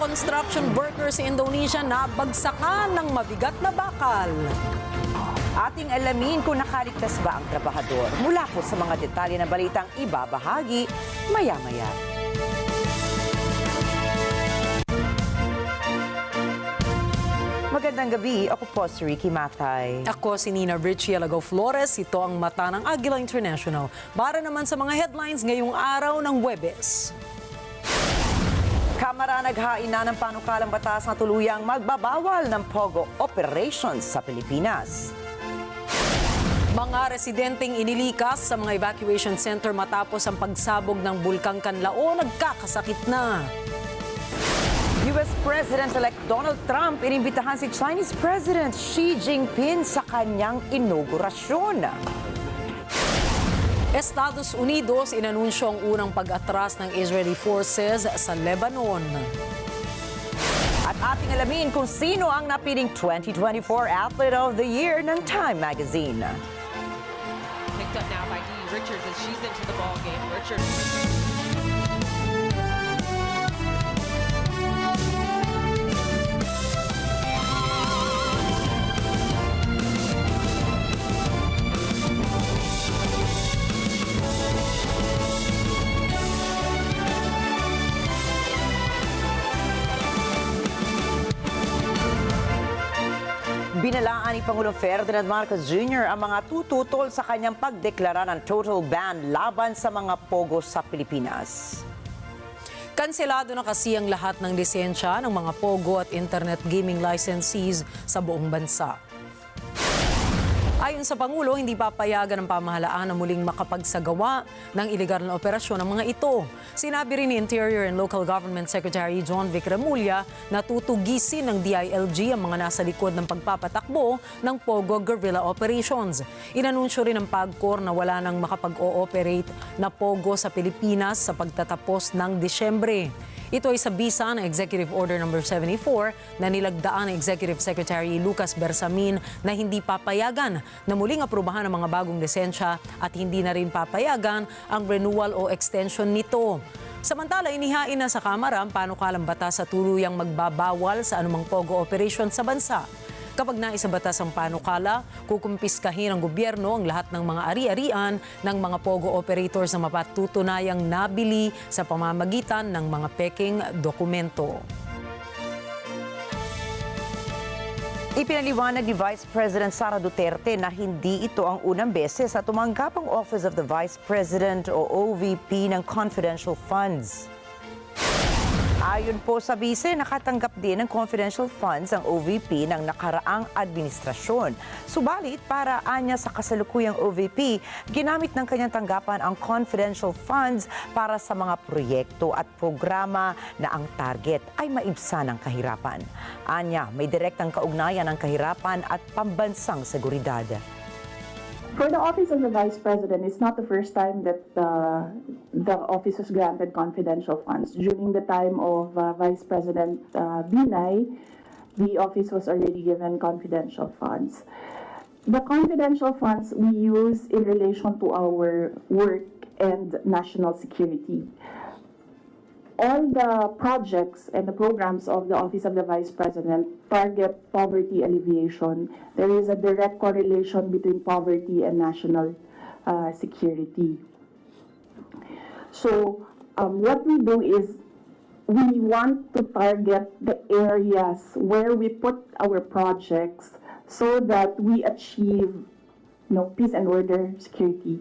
construction workers sa Indonesia na bagsakan ng mabigat na bakal. Ating alamin kung nakaligtas ba ang trabahador. Mula po sa mga detalye ng balitang ibabahagi maya-maya. Magandang gabi, ako po si Rikki Mathay. Ako si Rikki Alagao Flores, ito ang mata ng Agila International. Para naman sa mga headlines ngayong araw ng Huwebes. Kamara naghain na ng panukalang batas na tuluyang magbabawal ng POGO operations sa Pilipinas. Mga residenteng inilikas sa mga evacuation center matapos ang pagsabog ng Bulkang Kanlao, nagkakasakit na. US President-elect Donald Trump inimbitahan si Chinese President Xi Jinping sa kanyang inaugurasyon. Estados Unidos inanunsyo ang unang pag-atras ng Israeli forces sa Lebanon. At ating alamin kung sino ang napiling 2024 Athlete of the Year ng Time Magazine. Picked up now by Dee Richards as she's into the ball game. Richards. Binalaan ni Pangulong Ferdinand Marcos Jr. ang mga tututol sa kanyang pagdeklara ng total ban laban sa mga pogo sa Pilipinas. Kanselado na kasi ang lahat ng lisensya ng mga pogo at internet gaming licensees sa buong bansa. Ayon sa Pangulo, hindi papayagan ng pamahalaan na muling makapagsagawa ng iligal na operasyon ng mga ito. Sinabi rin ni Interior and Local Government Secretary John Vic Remulla na tutugisin ng DILG ang mga nasa likod ng pagpapatakbo ng POGO guerrilla operations. Inanunsyo rin ng PAGCOR na wala nang makapag-ooperate na POGO sa Pilipinas sa pagtatapos ng Disyembre. Ito ay sa bisa ng Executive Order No. 74 na nilagdaan ng Executive Secretary Lucas Bersamin na hindi papayagan na muling aprubahan ang mga bagong lisensya at hindi na rin papayagan ang renewal o extension nito. Samantala, inihain na sa Kamara ang panukalang batas sa tuluyang magbabawal sa anumang POGO operation sa bansa. Kapag naisabatas ang panukala, kukumpiskahin ng gobyerno ang lahat ng mga ari-arian ng mga POGO operators na mapatutunayang nabili sa pamamagitan ng mga peking dokumento. Ipinaliwanag ni Vice President Sara Duterte na hindi ito ang unang beses na tumanggap ang Office of the Vice President o OVP ng confidential funds. Ayon po sa bise, nakatanggap din ng confidential funds ang OVP ng nakaraang administrasyon. Subalit, para anya sa kasalukuyang OVP, ginamit ng kanyang tanggapan ang confidential funds para sa mga proyekto at programa na ang target ay maibsan ng kahirapan. Anya, may direktang kaugnayan ng kahirapan at pambansang seguridad. For the Office of the Vice President, it's not the first time that the office was granted confidential funds. During the time of Vice President Binay, the office was already given confidential funds. The confidential funds we use in relation to our work and national security. All the projects and the programs of the Office of the Vice President target poverty alleviation. There is a direct correlation between poverty and national security. So what we do is we want to target the areas where we put our projects so that we achieve, peace and order, security.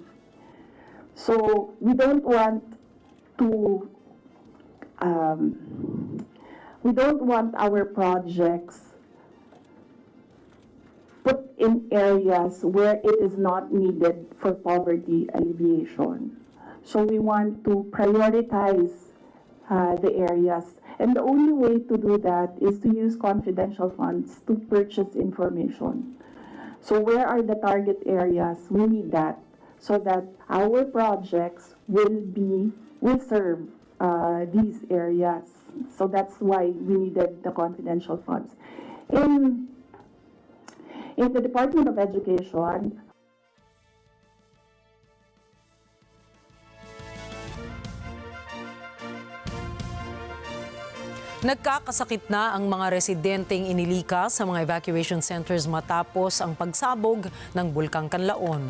So we don't want to our projects put in areas where it is not needed for poverty alleviation. So we want to prioritize the areas. And the only way to do that is to use confidential funds to purchase information. So where are the target areas? We need that so that our projects will serve these areas. So that's why we needed the confidential funds. In the Department of Education, Nagkakasakit na ang mga residenteng inilikas sa mga evacuation centers matapos ang pagsabog ng Bulkang Kanlaon.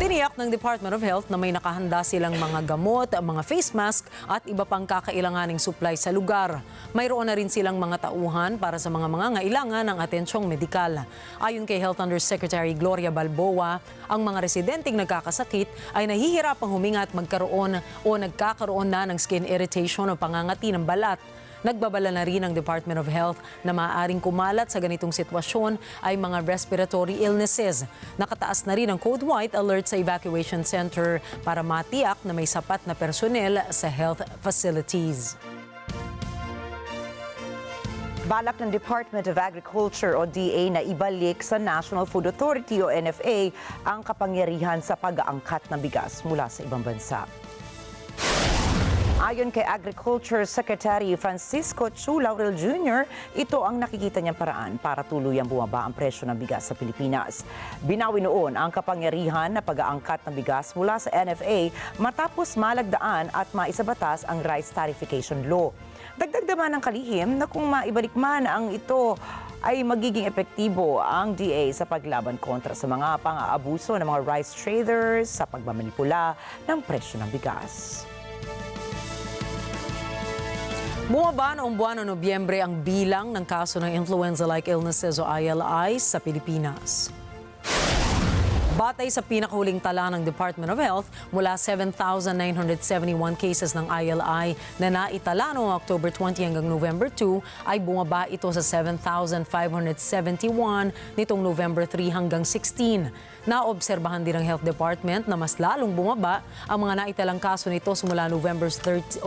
Tiniyak ng Department of Health na may nakahanda silang mga gamot, mga face mask at iba pang kakailanganing supply sa lugar. Mayroon na rin silang mga tauhan para sa mga ngailangan ng atensyong medikal. Ayon kay Health Undersecretary Gloria Balboa, ang mga residenteng nagkakasakit ay nahihirapang huminga at magkaroon o nagkakaroon na ng skin irritation o pangangati ng balat. Nagbabala na rin ang Department of Health na maaaring kumalat sa ganitong sitwasyon ay mga respiratory illnesses. Nakataas na rin ang Code White alert sa evacuation center para matiyak na may sapat na personnel sa health facilities. Balak ng Department of Agriculture o DA na ibalik sa National Food Authority o NFA ang kapangyarihan sa pag-aangkat ng bigas mula sa ibang bansa. Ayon kay Agriculture Secretary Francisco Chu Laurel Jr., ito ang nakikita niyang paraan para tuluyang bumaba ang presyo ng bigas sa Pilipinas. Binawi noon ang kapangyarihan na pag-aangkat ng bigas mula sa NFA matapos malagdaan at maisabatas ang Rice Tariffication Law. Dagdag naman ng kalihim na kung maibalik man ang ito ay magiging epektibo ang DA sa paglaban kontra sa mga pang-aabuso ng mga rice traders sa pagmamanipula ng presyo ng bigas. Bumaba noong buwan ng Nobyembre ang bilang ng kaso ng influenza-like illnesses o ILIs sa Pilipinas. Batay sa pinakahuling tala ng Department of Health, mula 7,971 cases ng ILI na naitala noong October 20 hanggang November 2 ay bumaba ito sa 7,571 nitong November 3 hanggang 16. Naobserbahan din ng Health Department na mas lalong bumaba ang mga naitalang kaso nito simula November 17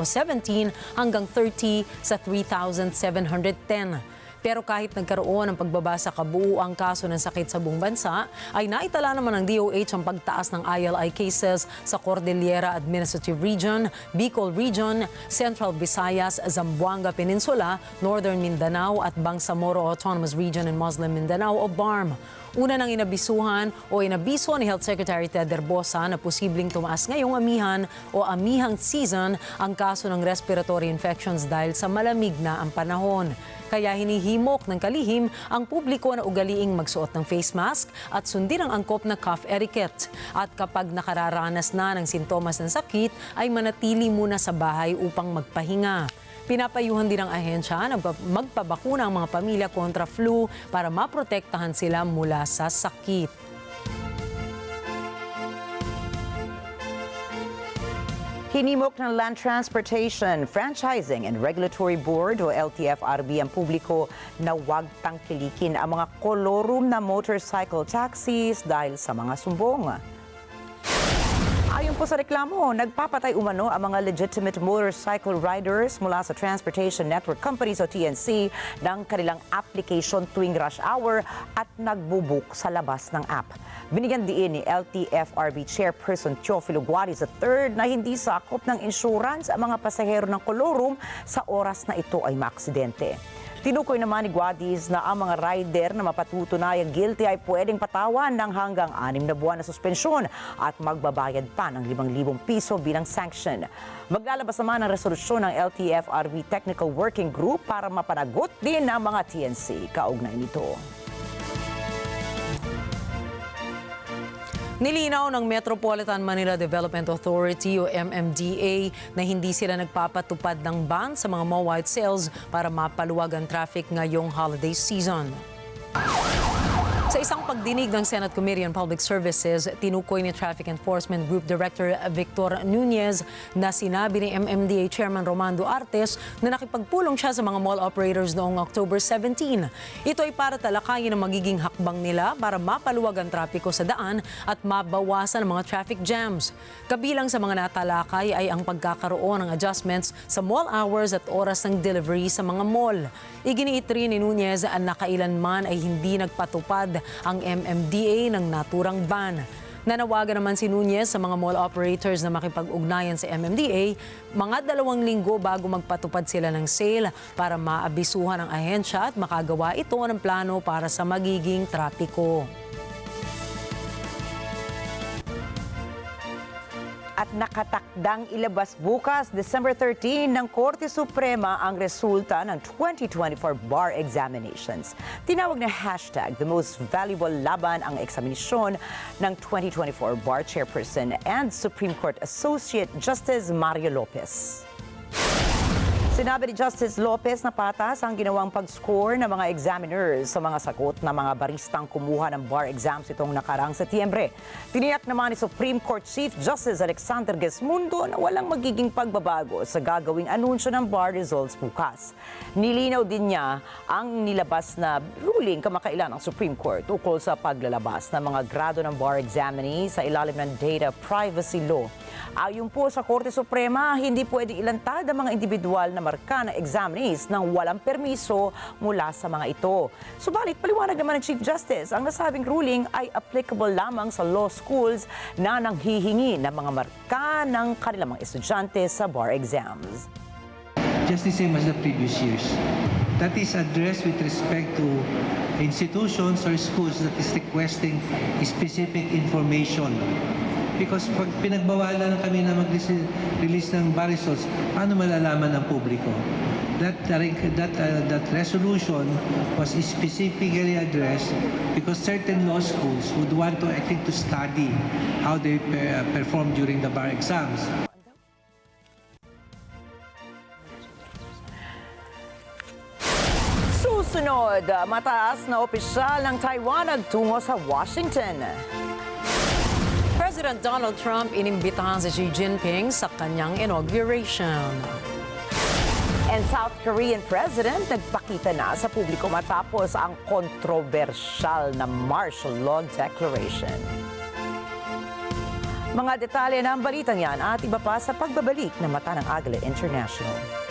hanggang 30 sa 3,710. Pero kahit nagkaroon ng pagbaba sa kabuuang kaso ng sakit sa buong bansa, ay naitala naman ng DOH ang pagtaas ng ILI cases sa Cordillera Administrative Region, Bicol Region, Central Visayas, Zamboanga Peninsula, Northern Mindanao at Bangsamoro Autonomous Region in Muslim Mindanao o BARM. Una nang inabiso ni Health Secretary Ted Herbosa na posibleng tumaas ngayong amihan o amihang season ang kaso ng respiratory infections dahil sa malamig na ang panahon. Kaya hinihimok ng kalihim ang publiko na ugaliing magsuot ng face mask at sundin ang angkop na cough etiquette. At kapag nakararanas na ng sintomas ng sakit, ay manatili muna sa bahay upang magpahinga. Pinapayuhan din ng ahensya na magpabakuna ang mga pamilya kontra flu para maprotektahan sila mula sa sakit. Hinimok ng Land Transportation, Franchising and Regulatory Board o LTFRB ang publiko na huwag tangkilikin ang mga kolorum na motorcycle taxis dahil sa mga sumbong. Ayon po sa reklamo, nagpapatay umano ang mga legitimate motorcycle riders mula sa Transportation Network Companies o TNC ng kanilang application tuwing rush hour at nagbubook sa labas ng app. Binigyan diin ni LTFRB Chairperson Teofilo Guaris III na hindi sakop ng insurance ang mga pasahero ng kolorum sa oras na ito ay maaksidente. Tinukoy naman ni Guadis na ang mga rider na mapatutunayang guilty ay pwedeng patawan ng hanggang 6 na buwan na suspensyon at magbabayad pa ng 5,000 piso bilang sanction. Maglalabas naman ang resolusyon ng LTFRB Technical Working Group para mapanagot din ang mga TNC kaugnay nito. Nilinaw ng Metropolitan Manila Development Authority o MMDA na hindi sila nagpapatupad ng ban sa mga mall-wide sales para mapaluwag ang traffic ngayong holiday season. Sa isang pagdinig ng Senate Committee on Public Services, tinukoy ni Traffic Enforcement Group Director Victor Nunez na sinabi ni MMDA Chairman Romando Artes na nakipagpulong siya sa mga mall operators noong October 17. Ito ay para talakayin ang magiging hakbang nila para mapaluwag ang trapiko sa daan at mabawasan ang mga traffic jams. Kabilang sa mga natalakay ay ang pagkakaroon ng adjustments sa mall hours at oras ng delivery sa mga mall. Iginiit rin ni Nunez na kailanman ay hindi nagpatupad ang MMDA ng naturang ban. Nanawagan naman si Nunez sa mga mall operators na makipag-ugnayan sa MMDA mga 2 linggo bago magpatupad sila ng sale para maabisuhan ang ahensya at makagawa ito ng plano para sa magiging trapiko. At nakatakdang ilabas bukas, December 13, ng Korte Suprema ang resulta ng 2024 bar examinations. Tinawag na hashtag The Most Valuable Laban ang eksaminasyon ng 2024 bar chairperson and Supreme Court Associate Justice Mario Lopez. Sinabi ni Justice Lopez na patas ang ginawang pag-score ng mga examiners sa mga sagot ng mga baristang kumuha ng bar exams itong nakaraang Setyembre. Tiniyak naman ni Supreme Court Chief Justice Alexander Mundo na walang magiging pagbabago sa gagawing anunsyo ng bar results bukas. Nilinaw din niya ang nilabas na ruling kamakailan ng Supreme Court ukol sa paglalabas ng mga grado ng bar examinee sa ilalim ng Data Privacy Law. Ayon po sa Korte Suprema, hindi pwedeng ilantad ang mga individual na marka ng examinees nang walang permiso mula sa mga ito. Subalit, paliwanag naman ng Chief Justice, ang nasabing ruling ay applicable lamang sa law schools na nanghihingi ng mga marka ng kanilang mga estudyante sa bar exams. Just the same as the previous years. That is addressed with respect to institutions or schools that is requesting specific information. Because pag pinagbawalan kami na mag-release ng bar results, paano malalaman ng publiko? That resolution was specifically addressed because certain law schools would want to, I think, to study how they perform during the bar exams. Susunod, mataas na opisyal ng Taiwan nagtungo sa Washington. President Donald Trump inimbitahan si Xi Jinping sa kanyang inauguration. And South Korean President nagpakita na sa publiko matapos ang kontrobersyal na martial law declaration. Mga detalye ng balitang yan at iba pa sa pagbabalik ng Mata ng Agila International.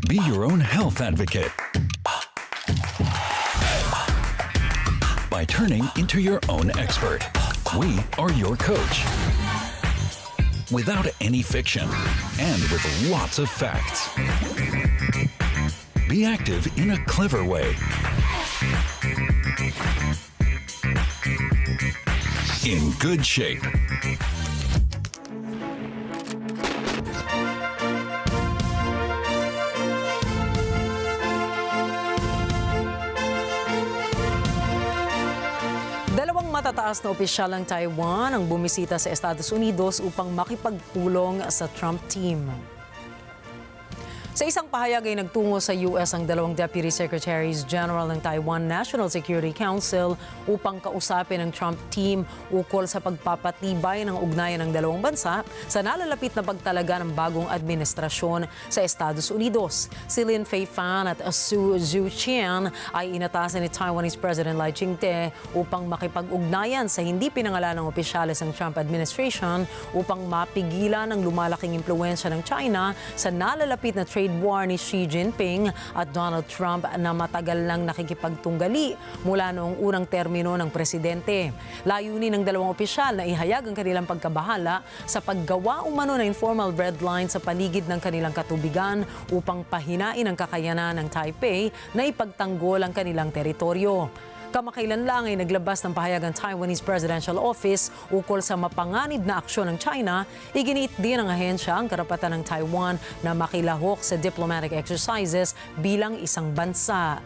Be your own health advocate by turning into your own expert. We are your coach. Without any fiction and with lots of facts. Be active in a clever way. In good shape. Dalawang matataas na opisyal ng Taiwan ang bumisita sa Estados Unidos upang makipagpulong sa Trump team. Sa isang pahayag ay nagtungo sa US ang dalawang Deputy Secretaries General ng Taiwan National Security Council upang kausapin ang Trump team ukol sa pagpapatibay ng ugnayan ng dalawang bansa sa nalalapit na pagtalaga ng bagong administrasyon sa Estados Unidos. Si Lin Feifan at Su Zhuqian ay inatasan ni Taiwanese President Lai Ching-te upang makipag-ugnayan sa hindi pinangalanang opisyalis ng Trump administration upang mapigilan ang lumalaking impluwensya ng China sa nalalapit na trade war ni Xi Jinping at Donald Trump na matagal nang nakikipagtunggali mula noong unang termino ng presidente. Layunin ng dalawang opisyal na ihayag ang kanilang pagkabahala sa paggawa umano ng informal red line sa paligid ng kanilang katubigan upang pahinain ang kakayanan ng Taipei na ipagtanggol ang kanilang teritoryo. Kamakailan lang ay naglabas ng pahayag ang Taiwanese Presidential Office ukol sa mapanganib na aksyon ng China. Iginiit din ng ahensya ang karapatan ng Taiwan na makilahok sa diplomatic exercises bilang isang bansa.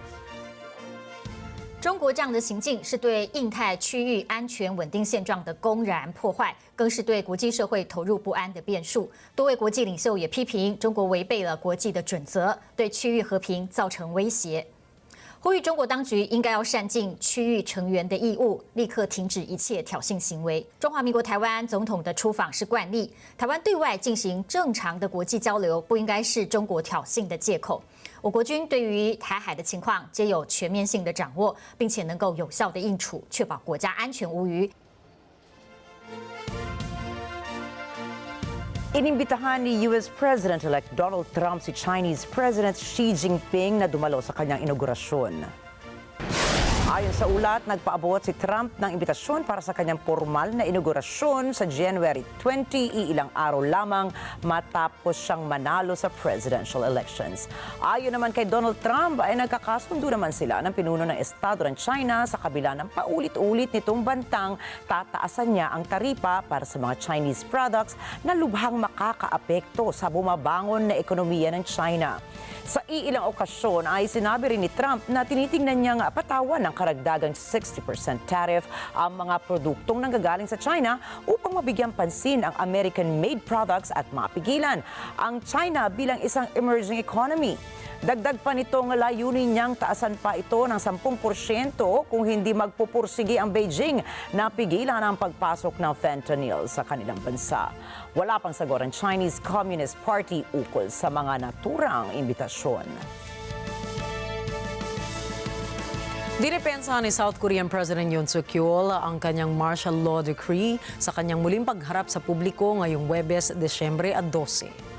中国这样的行径是对印太区域安全稳定现状的公然破坏，更是对国际社会投入不安的变数。多位国际领袖也批评中国违背了国际的准则，对区域和平造成威胁。呼吁中国当局应该要善尽区域成员的义务，立刻停止一切挑衅行为。中华民国台湾总统的出访是惯例，台湾对外进行正常的国际交流，不应该是中国挑衅的借口。我国军对于台海的情况皆有全面性的掌握，并且能够有效的应处，确保国家安全无虞。 Inimbitahan ni US President-elect Donald Trump si Chinese President Xi Jinping na dumalo sa kanyang inaugurasyon. Ayon sa ulat, nagpaabot si Trump ng imbitasyon para sa kanyang formal na inaugurasyon sa January 20, iilang araw lamang matapos siyang manalo sa presidential elections. Ayon naman kay Donald Trump ay nagkakasundo naman sila ng pinuno ng Estado ng China sa kabila ng paulit-ulit nitong bantang tataasan niya ang taripa para sa mga Chinese products na lubhang makakaapekto sa bumabangon na ekonomiya ng China. Sa iilang okasyon ay sinabi rin ni Trump na tinitingnan niyang patawan ng karagdagang 60% tariff ang mga produktong nanggagaling sa China upang mabigyang pansin ang American-made products at mapigilan ang China bilang isang emerging economy. Dagdag pa nitong layunin niyang taasan pa ito ng 10% kung hindi magpupursigi ang Beijing na pigilan ang pagpasok ng fentanyl sa kanilang bansa. Wala pang sagot ang Chinese Communist Party ukol sa mga naturang imbitasyon. Dinepensahan ni South Korean President Yoon Suk-yeol ang kanyang martial law decree sa kanyang muling pagharap sa publiko ngayong Huwebes, Desyembre 12.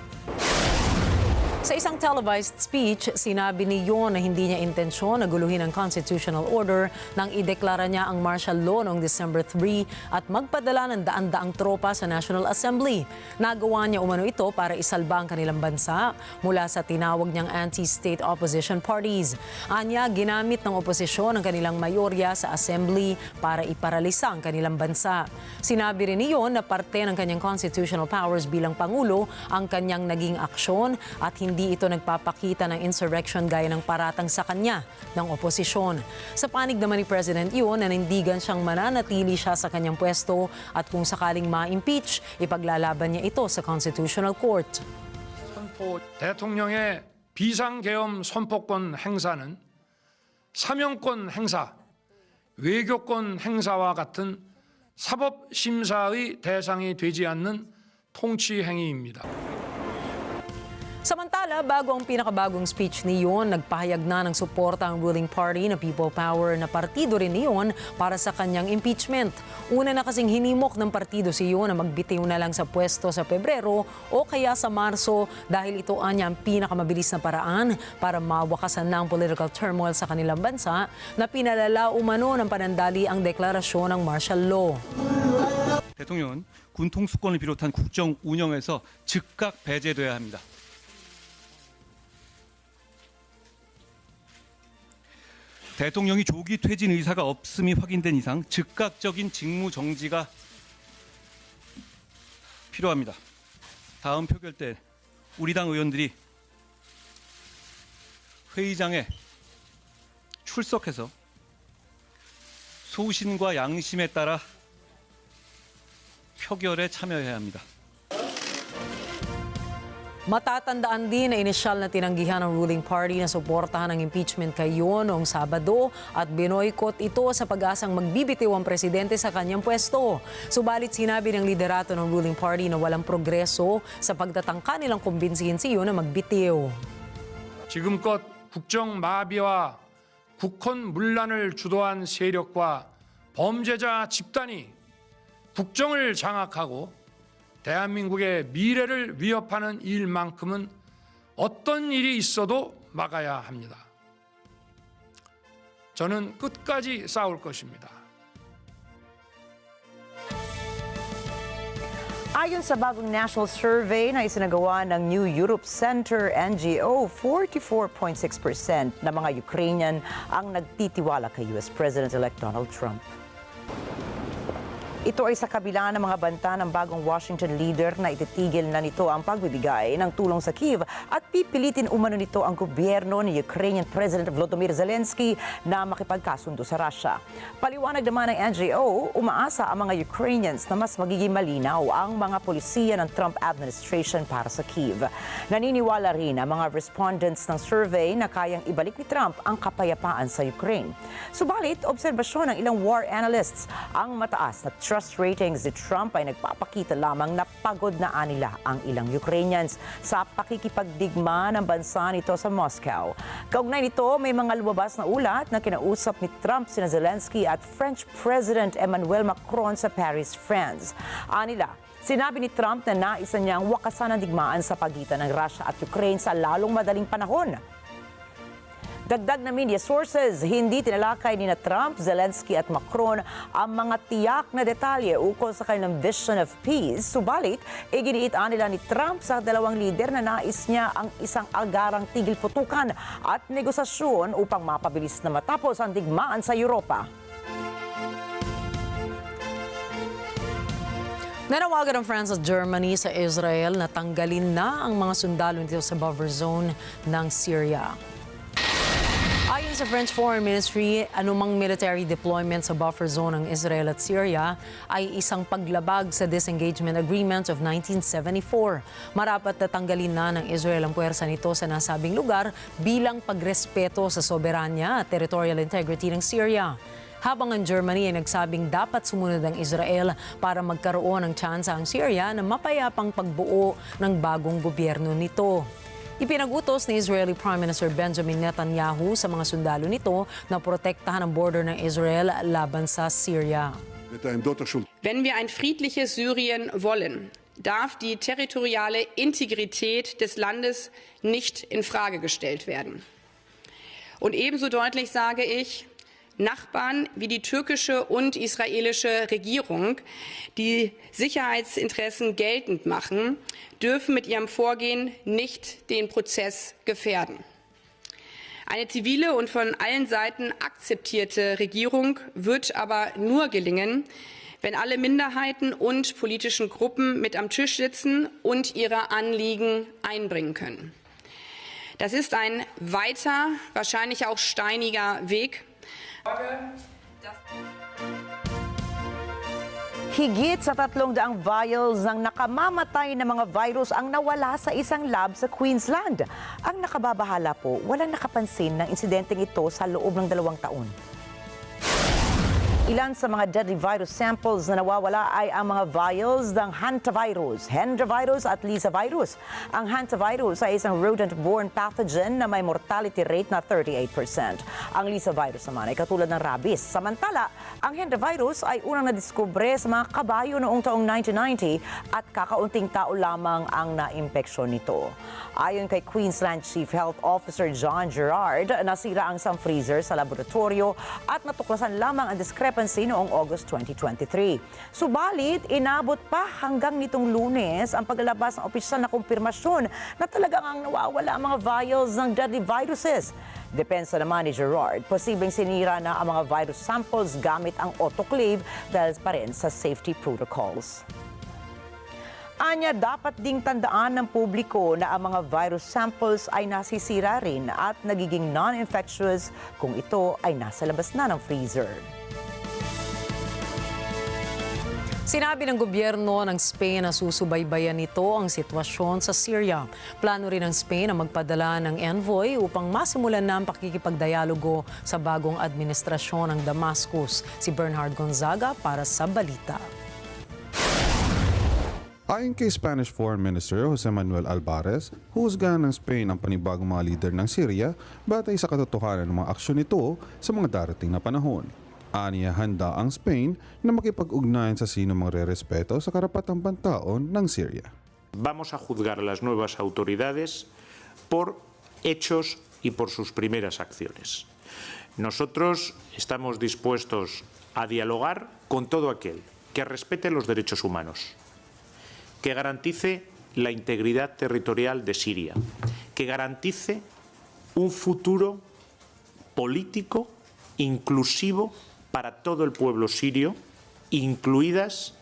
Sa isang televised speech, sinabi ni Yoon na hindi niya intensyon na guluhin ang constitutional order nang ideklara niya ang martial law noong December 3 at magpadala ng daan-daang tropa sa National Assembly. Nagawa niya umano ito para isalba ang kanilang bansa mula sa tinawag niyang anti-state opposition parties. Anya, ginamit ng oposisyon ang kanilang mayorya sa Assembly para iparalisa ang kanilang bansa. Sinabi rin ni Yoon na parte ng kanyang constitutional powers bilang Pangulo ang kanyang naging aksyon at hindi ito nagpapakita ng insurrection gaya ng paratang sa kanya ng oposisyon. Sa panig naman ni President Yoon, nanindigan siyang mananatili siya sa kanyang pwesto at kung sakaling ma-impeach, ipaglalaban niya ito sa Constitutional Court. 대통령의 비상계엄 선포권 행사는 사명권 행사, 외교권 행사와 같은 사법심사의 대상이 되지 않는 통치 행위입니다. Samantala, bago ang pinakabagong speech ni Yoon, nagpahayag na ng suporta ang ruling party na People Power na partido rin ni Yoon para sa kanyang impeachment. Una na kasing hinimok ng partido si Yoon na magbitiw na lang sa pwesto sa Pebrero o kaya sa Marso dahil ito anya ang pinakamabilis na paraan para mawakasan na ang political turmoil sa kanilang bansa na pinalala umano ng panandali ang deklarasyon ng martial law. 대통령은 군 통수권을 비롯한 국정 운영에서 즉각 배제돼야 합니다. 대통령이 조기 퇴진 의사가 없음이 확인된 이상 즉각적인 직무 정지가 필요합니다. 다음 표결 때 우리 당 의원들이 회의장에 출석해서 소신과 양심에 따라 표결에 참여해야 합니다. Matatandaan din na inisyal na tinanggihan ng ruling party na suportahan ang impeachment kay Yoon noong Sabado at binoykot ito sa pag-asang magbibitiw ang presidente sa kanyang pwesto. Subalit sinabi ng liderato ng ruling party na walang progreso sa pagtatangka nilang kumbinsihin si Yoon na magbitiw. 지금껏 국정 마비와 국헌 문란을 주도한 세력과 범죄자 집단이 국정을 장악하고 대한민국의 미래를 위협하는 일만큼은 어떤 일이 있어도 막아야 합니다. 저는 끝까지 싸울 것입니다. Ayon sa bagong national survey na isinagawa ng New Europe Center NGO, 44.6% na mga Ukrainian ang nagtitiwala kay US President-elect Donald Trump. Ito ay sa kabila ng mga banta ng bagong Washington leader na ititigil na nito ang pagbibigay ng tulong sa Kyiv at pipilitin umano nito ang gobyerno ni Ukrainian President Volodymyr Zelensky na makipagkasundo sa Russia. Paliwanag naman ng NGO, umaasa ang mga Ukrainians na mas magiging malinaw ang mga polisiya ng Trump administration para sa Kyiv. Naniniwala rin ang mga respondents ng survey na kayang ibalik ni Trump ang kapayapaan sa Ukraine. Subalit, obserbasyon ng ilang war analysts ang mataas na trust ratings ni Trump ay nagpapakita lamang na pagod na anila ang ilang Ukrainians sa pakikipagdigma ng bansa nito sa Moscow. Kaugnay nito, may mga lumabas na ulat na kinausap ni Trump sina Zelensky at French President Emmanuel Macron sa Paris, France. Anila, sinabi ni Trump na nais niyang wakasan ang digmaan sa pagitan ng Russia at Ukraine sa lalong madaling panahon. Dagdag na media sources, hindi tinalakay ni Trump, Zelensky at Macron ang mga tiyak na detalye ukol sa kanilang vision of peace. Subalit, iginiitaan nila ni Trump sa dalawang lider na nais niya ang isang agarang tigil putukan at negosasyon upang mapabilis na matapos ang digmaan sa Europa. Nanawagan ng France at Germany sa Israel na tanggalin na ang mga sundalo nito sa buffer zone ng Syria. Ayon sa French Foreign Ministry, anumang military deployment sa buffer zone ng Israel at Syria ay isang paglabag sa disengagement agreement of 1974. Marapat na tanggalin na ng Israel ang puwersa nito sa nasabing lugar bilang pagrespeto sa soberanya at territorial integrity ng Syria. Habang ang Germany ay nagsabing dapat sumunod ang Israel para magkaroon ng tsansa ang Syria na mapayapang pagbuo ng bagong gobyerno nito. Ipinagutos ni Israeli Prime Minister Benjamin Netanyahu sa mga sundalo nito na protektahan ang border ng Israel laban sa Syria. Wenn wir ein friedliches Syrien wollen, darf die territoriale Integrität des Landes nicht in Frage gestellt werden. Und ebenso deutlich sage ich, Nachbarn wie die türkische und israelische Regierung, die Sicherheitsinteressen geltend machen, dürfen mit ihrem Vorgehen nicht den Prozess gefährden. Eine zivile und von allen Seiten akzeptierte Regierung wird aber nur gelingen, wenn alle Minderheiten und politischen Gruppen mit am Tisch sitzen und ihre Anliegen einbringen können. Das ist ein weiter, wahrscheinlich auch steiniger Weg. Higit sa 300 vials ng nakamamatay na mga virus ang nawala sa isang lab sa Queensland. Ang nakababahala po, walang nakapansin ng insidenteng ito sa loob ng 2 taon. Ilan sa mga deadly virus samples na nawawala ay ang mga vials ng hantavirus, hendravirus at lisavirus. Ang hantavirus ay isang rodent-borne pathogen na may mortality rate na 38%. Ang lisavirus naman ay katulad ng rabies. Samantala, ang hendravirus ay unang nadiskubre sa mga kabayo noong taong 1990 at kakaunting tao lamang ang naimpeksyon nito. Ayon kay Queensland Chief Health Officer John Gerard, nasira ang isang freezer sa laboratorio at natuklasan lamang ang discrepancy noong August 2023. Subalit, inabot pa hanggang nitong Lunes ang paglalabas ng opisyal na kumpirmasyon na talagang ang nawawala ang mga vials ng deadly viruses. Depensa naman ni Gerard, posibleng sinira na ang mga virus samples gamit ang autoclave dahil pa rin sa safety protocols. Anya, dapat ding tandaan ng publiko na ang mga virus samples ay nasisira rin at nagiging non-infectious kung ito ay nasa labas na ng freezer. Sinabi ng gobyerno ng Spain na susubaybayan nito ang sitwasyon sa Syria. Plano rin ng Spain na magpadala ng envoy upang masimulan na ang pakikipagdialogo sa bagong administrasyon ng Damascus. Si Bernard Gonzaga para sa balita. Ayon kay Spanish Foreign Minister Jose Manuel Alvarez, husgahan ng Spain ang panibagong mga lider ng Syria batay sa katotohanan ng mga aksyon nito sa mga darating na panahon. Aniya, handa ang Spain na makipag-ugnayan sa sino mga re-respeto sa karapatang pantaon ng Syria. Vamos a juzgar a las nuevas autoridades por hechos y por sus primeras acciones. Nosotros estamos dispuestos a dialogar con todo aquel que respete los derechos humanos, que garantice la integridad territorial de Siria, que garantice un futuro político inclusivo para todo el pueblo sirio, incluidas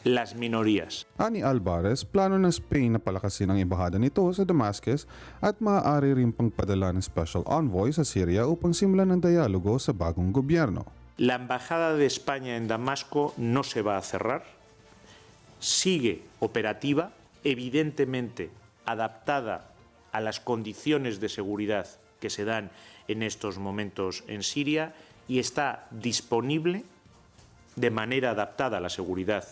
las minorías. Ani Alvarez, plano ng Spain na palakasin ang embahada nito sa Damascus at maaari rin pang padala ng special envoy sa Syria upang simulan ng dialogo sa bagong gobyerno. La embajada de España en Damasco no se va a cerrar, sigue operativa, evidentemente adaptada a las condiciones de seguridad que se dan en estos momentos en Siria y está disponible de manera adaptada a la seguridad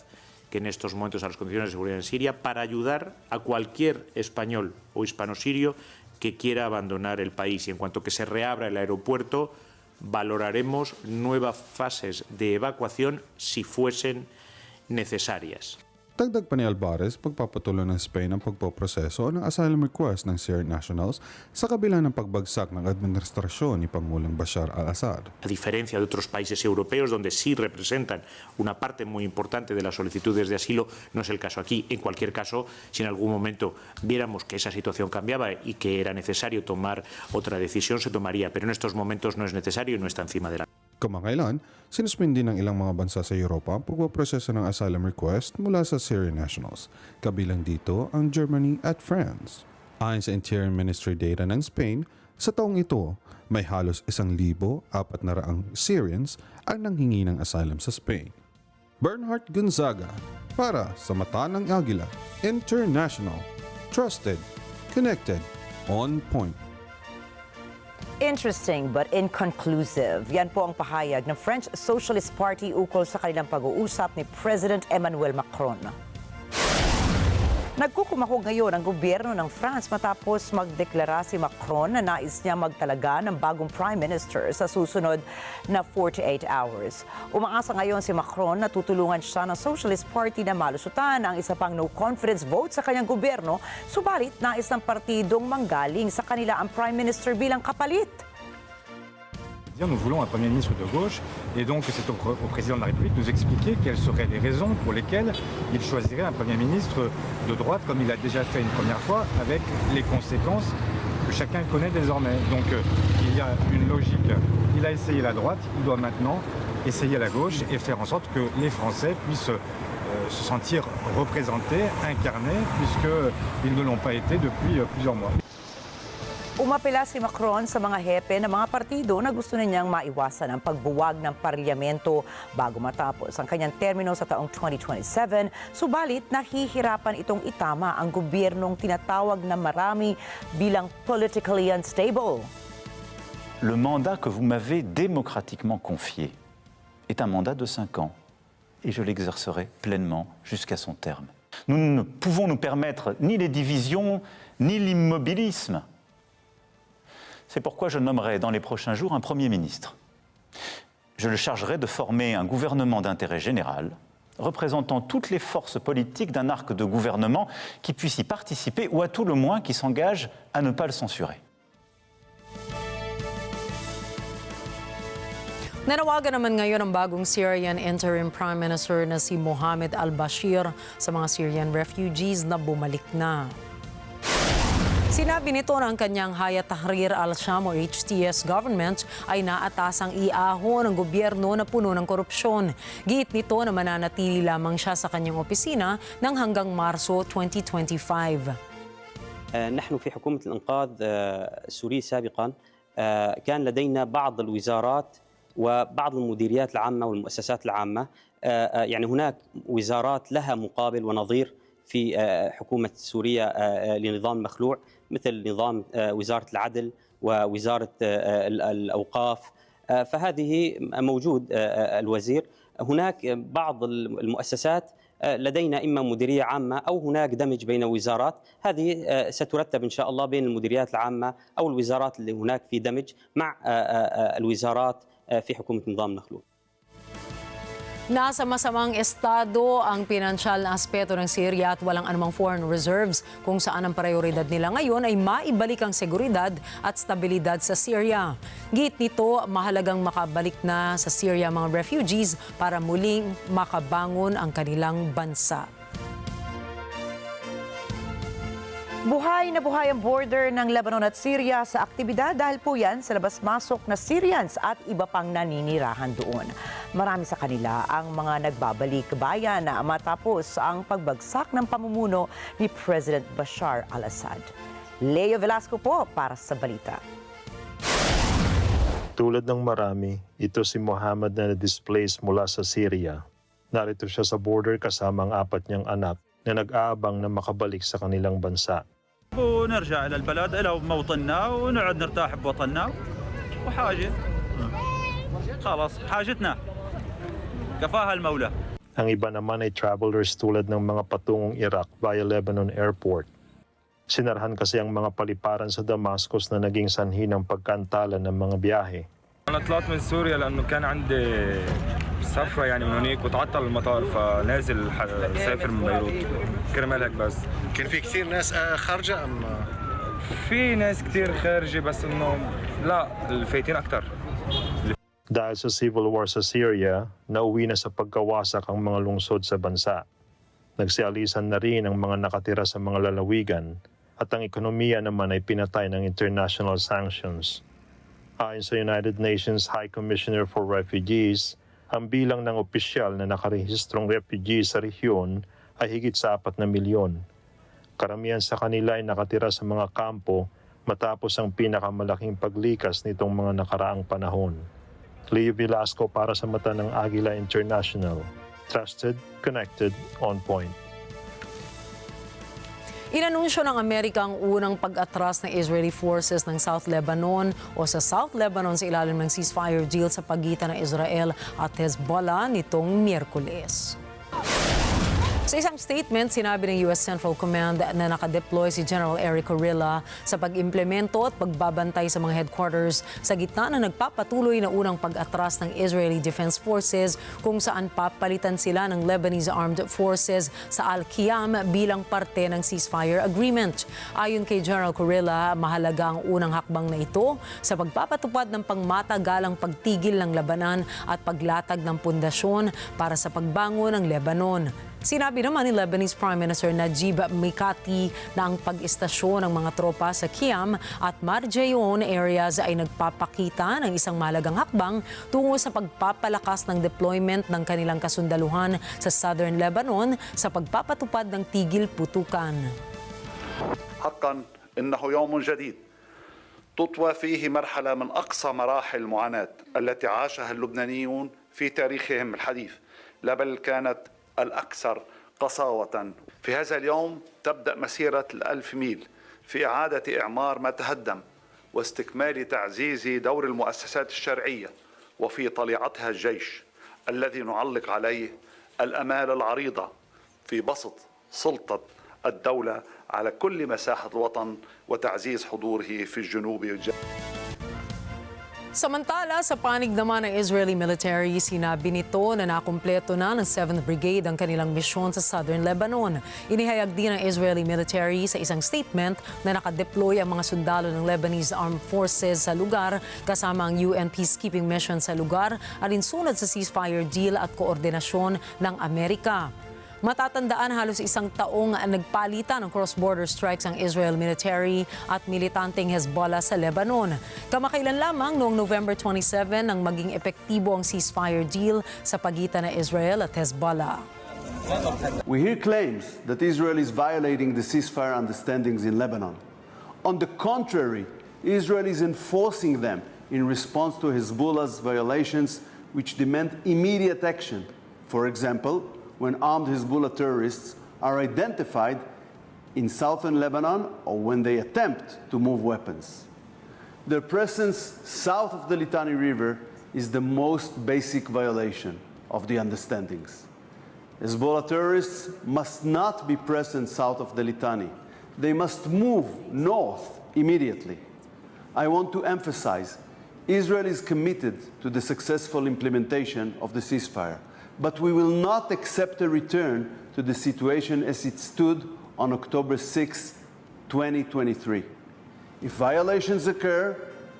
que en estos momentos a las condiciones de seguridad en Siria para ayudar a cualquier español o hispano-sirio que quiera abandonar el país. Y en cuanto que se reabra el aeropuerto, valoraremos nuevas fases de evacuación si fuesen necesarias. Dagdag pa ni Alvarez, pagpapatuloy ng Spain ang pagpoproseso ng asylum request ng Syrian nationals sa kabila ng pagbagsak ng administrasyon ni Pangulong Bashar al-Assad. A diferencia de otros países europeos donde sí representan una parte muy importante de las solicitudes de asilo, no es el caso aquí. En cualquier caso, si en algún momento viéramos que esa situación cambiaba y que era necesario tomar otra decisión, se tomaría, pero en estos momentos no es necesario y no está encima de la... Kamakailan, sinuspindi ng ilang mga bansa sa Europa ang pagpoproseso ng asylum request mula sa Syrian nationals, kabilang dito ang Germany at France. Ayon sa Interior Ministry data ng Spain, sa taong ito, may halos 1,400 Syrians ang nanghingi ng asylum sa Spain. Bernhard Gonzaga, para sa Mata ng Agila, International, Trusted, Connected, On Point. Interesting but inconclusive. Yan po ang pahayag ng French Socialist Party ukol sa kanilang pag-uusap ni President Emmanuel Macron. Nagkukumako ngayon ang gobyerno ng France matapos magdeklara si Macron na nais niya magtalaga ng bagong Prime Minister sa susunod na 48 hours. Umaasa ngayon si Macron na tutulungan siya ng Socialist Party na malusutan ang isa pang no-confidence vote sa kanyang gobyerno, subalit nais ng partidong manggaling sa kanila ang Prime Minister bilang kapalit. Nous voulons un Premier ministre de gauche et donc c'est au Président de la République de nous expliquer quelles seraient les raisons pour lesquelles il choisirait un Premier ministre de droite comme il a déjà fait une première fois avec les conséquences que chacun connaît désormais. Donc il y a une logique. Il a essayé la droite, il doit maintenant essayer la gauche et faire en sorte que les Français puissent se sentir représentés, incarnés, puisqu'ils ne l'ont pas été depuis plusieurs mois. Umapela si Macron sa mga hepe ng mga partido na gusto niyang maiwasan ang pagbuwag ng parlamento bago matapos ang kanyang termino sa taong 2027. Subalit, nahihirapan itong itama ang gobyernong tinatawag na marami bilang politically unstable. Le mandat que vous m'avez démocratiquement confié est un mandat de 5 ans et je l'exercerai pleinement jusqu'à son terme. Nous ne pouvons nous permettre ni les divisions ni l'immobilisme. C'est pourquoi je nommerai dans les prochains jours un Premier ministre. Je le chargerai de former un gouvernement d'intérêt général, représentant toutes les forces politiques d'un arc de gouvernement qui puisse y participer ou à tout le moins qui s'engage à ne pas le censurer. Nanawagan naman ngayon ang bagong Syrian Interim Prime Minister na si Mohammed al-Bashir sa mga Syrian refugees na bumalik na. Sinabi nito na ang kanyang Hayat Tahrir al-Sham o HTS government ay naatasang iahon ng gobyerno na puno ng korupsyon. Giit nito na mananatili lamang siya sa kanyang opisina ng hanggang Marso 2025. نحن في حكومة الإنقاذ السوري سابقا كان لدينا بعض الوزارات وبعض المديريات العامة والمؤسسات العامة يعني هناك وزارات لها مقابل ونظير في حكومة سوريا لنظام مخلوع مثل نظام وزارة العدل ووزارة الأوقاف فهذه موجود الوزير هناك بعض المؤسسات لدينا إما مديرية عامة أو هناك دمج بين وزارات هذه سترتب إن شاء الله بين المديريات العامة أو الوزارات اللي هناك في دمج مع الوزارات في حكومة نظام مخلوع. Nasa masamang estado ang pinansyal na aspeto ng Syria at walang anumang foreign reserves kung saan ang prioridad nila ngayon ay maibalik ang seguridad at stabilidad sa Syria. Giit nito, mahalagang makabalik na sa Syria mga refugees para muling makabangon ang kanilang bansa. Buhay na buhay ang border ng Lebanon at Syria sa aktibidad dahil po yan sa labas-masok na Syrians at iba pang naninirahan doon. Marami sa kanila ang mga nagbabalik bayan na matapos ang pagbagsak ng pamumuno ni President Bashar al-Assad. Leo Velasco po para sa balita. Tulad ng marami, ito si Muhammad na displaced mula sa Syria. Narito siya sa border kasama ang 4 niyang anak na nag-aabang na makabalik sa kanilang bansa. ونرجع إلى البلد إلى موطننا ونقعد نرتاح بوطننا وحاجة خلاص حاجتنا كفاها المولى. Ang iba naman ay travelers tulad ng mga patungong Iraq via Lebanon Airport. Sinarhan kasi ang mga paliparan sa Damascus na naging sanhi ng pagkaantala ng mga biyahe. أنا طلعت من سوريا لأنه كان عندي سفرة يعني من هناك وتعطل المطار فنازل سافر من بيروت كرمال هيك بس. كان في كثير ناس خارجة أم؟ في ناس كثير خارجة بس إنه لا الفايتين أكثر. Dahil sa civil war sa Syria, nauwi na sa pagkawasak ang mga lungsod sa bansa. Nagsialisan na rin ang mga nakatira sa mga lalawigan at ang ekonomiya naman ay pinatay ng international sanctions. Ayon sa United Nations High Commissioner for Refugees, ang bilang ng opisyal na nakarehistrong refugees sa rehiyon ay higit sa 4 na milyon. Karamihan sa kanila ay nakatira sa mga kampo matapos ang pinakamalaking paglikas nitong mga nakaraang panahon. Leo Velasco para sa mata ng Agila International. Trusted, connected, on point. Inanunsyo ng Amerika ang unang pag-atras ng Israeli forces ng South Lebanon o sa South Lebanon sa ilalim ng ceasefire deal sa pagitan ng Israel at Hezbollah nitong Miyerkules. Sa isang statement, sinabi ng US Central Command na nakadeploy si General Eric Corilla sa pag-implemento at pagbabantay sa mga headquarters sa gitna na nagpapatuloy na unang pag-atras ng Israeli Defense Forces kung saan papalitan sila ng Lebanese Armed Forces sa Al-Qiyam bilang parte ng ceasefire agreement. Ayon kay General Corilla, mahalaga ang unang hakbang na ito sa pagpapatupad ng pangmatagalang pagtigil ng labanan at paglatag ng pundasyon para sa pagbangon ng Lebanon. Sinabi naman ni Lebanese Prime Minister Najib Mikati na ang pag-istasyon ng mga tropa sa Qiyam at Marjayon areas ay nagpapakita ng isang mahalagang hakbang tungo sa pagpapalakas ng deployment ng kanilang kasundaluhan sa Southern Lebanon sa pagpapatupad ng tigil putukan. حقا إنه يوم جديد تطوى فيه مرحلة من أقصى مراحل المعاناة التي عاشها اللبنانيون في تاريخهم الحديث لا بل كانت الأكثر قساوة. في هذا اليوم تبدأ مسيرة 1000 ميل في إعادة إعمار ما تهدم واستكمال تعزيز دور المؤسسات الشرعية وفي طليعتها الجيش الذي نعلق عليه الآمال العريضة في بسط سلطة الدولة على كل مساحة الوطن وتعزيز حضوره في الجنوب والجنوب. Samantala, sa panig naman ng Israeli military, sinabi nito na nakumpleto na ng 7th Brigade ang kanilang misyon sa Southern Lebanon. Inihayag din ng Israeli military sa isang statement na nakadeploy ang mga sundalo ng Lebanese Armed Forces sa lugar kasama ang UN peacekeeping mission sa lugar alinsunod sa ceasefire deal at koordinasyon ng Amerika. Matatandaan halos isang taong nagpalitan ng cross-border strikes ang Israel military at militanteng Hezbollah sa Lebanon. Kamakailan lamang noong November 27 nang maging epektibo ang ceasefire deal sa pagitan ng Israel at Hezbollah. We hear claims that Israel is violating the ceasefire understandings in Lebanon. On the contrary, Israel is enforcing them in response to Hezbollah's violations, which demand immediate action. For example, when armed Hezbollah terrorists are identified in southern Lebanon or when they attempt to move weapons. Their presence south of the Litani River is the most basic violation of the understandings. Hezbollah terrorists must not be present south of the Litani. They must move north immediately. I want to emphasize, Israel is committed to the successful implementation of the ceasefire. But we will not accept a return to the situation as it stood on October 6, 2023. If violations occur,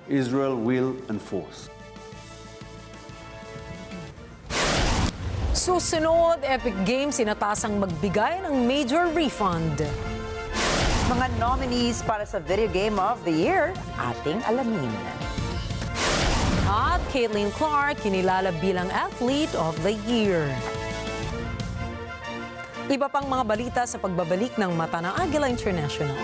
Israel will enforce. Susunod, Epic Games inatasang magbigay ng major refund. Mga nominees para sa Video Game of the Year, ating alamin. At Caitlin Clark kinilala bilang Athlete of the Year. Iba pang mga balita sa pagbabalik ng mata ng Agila International.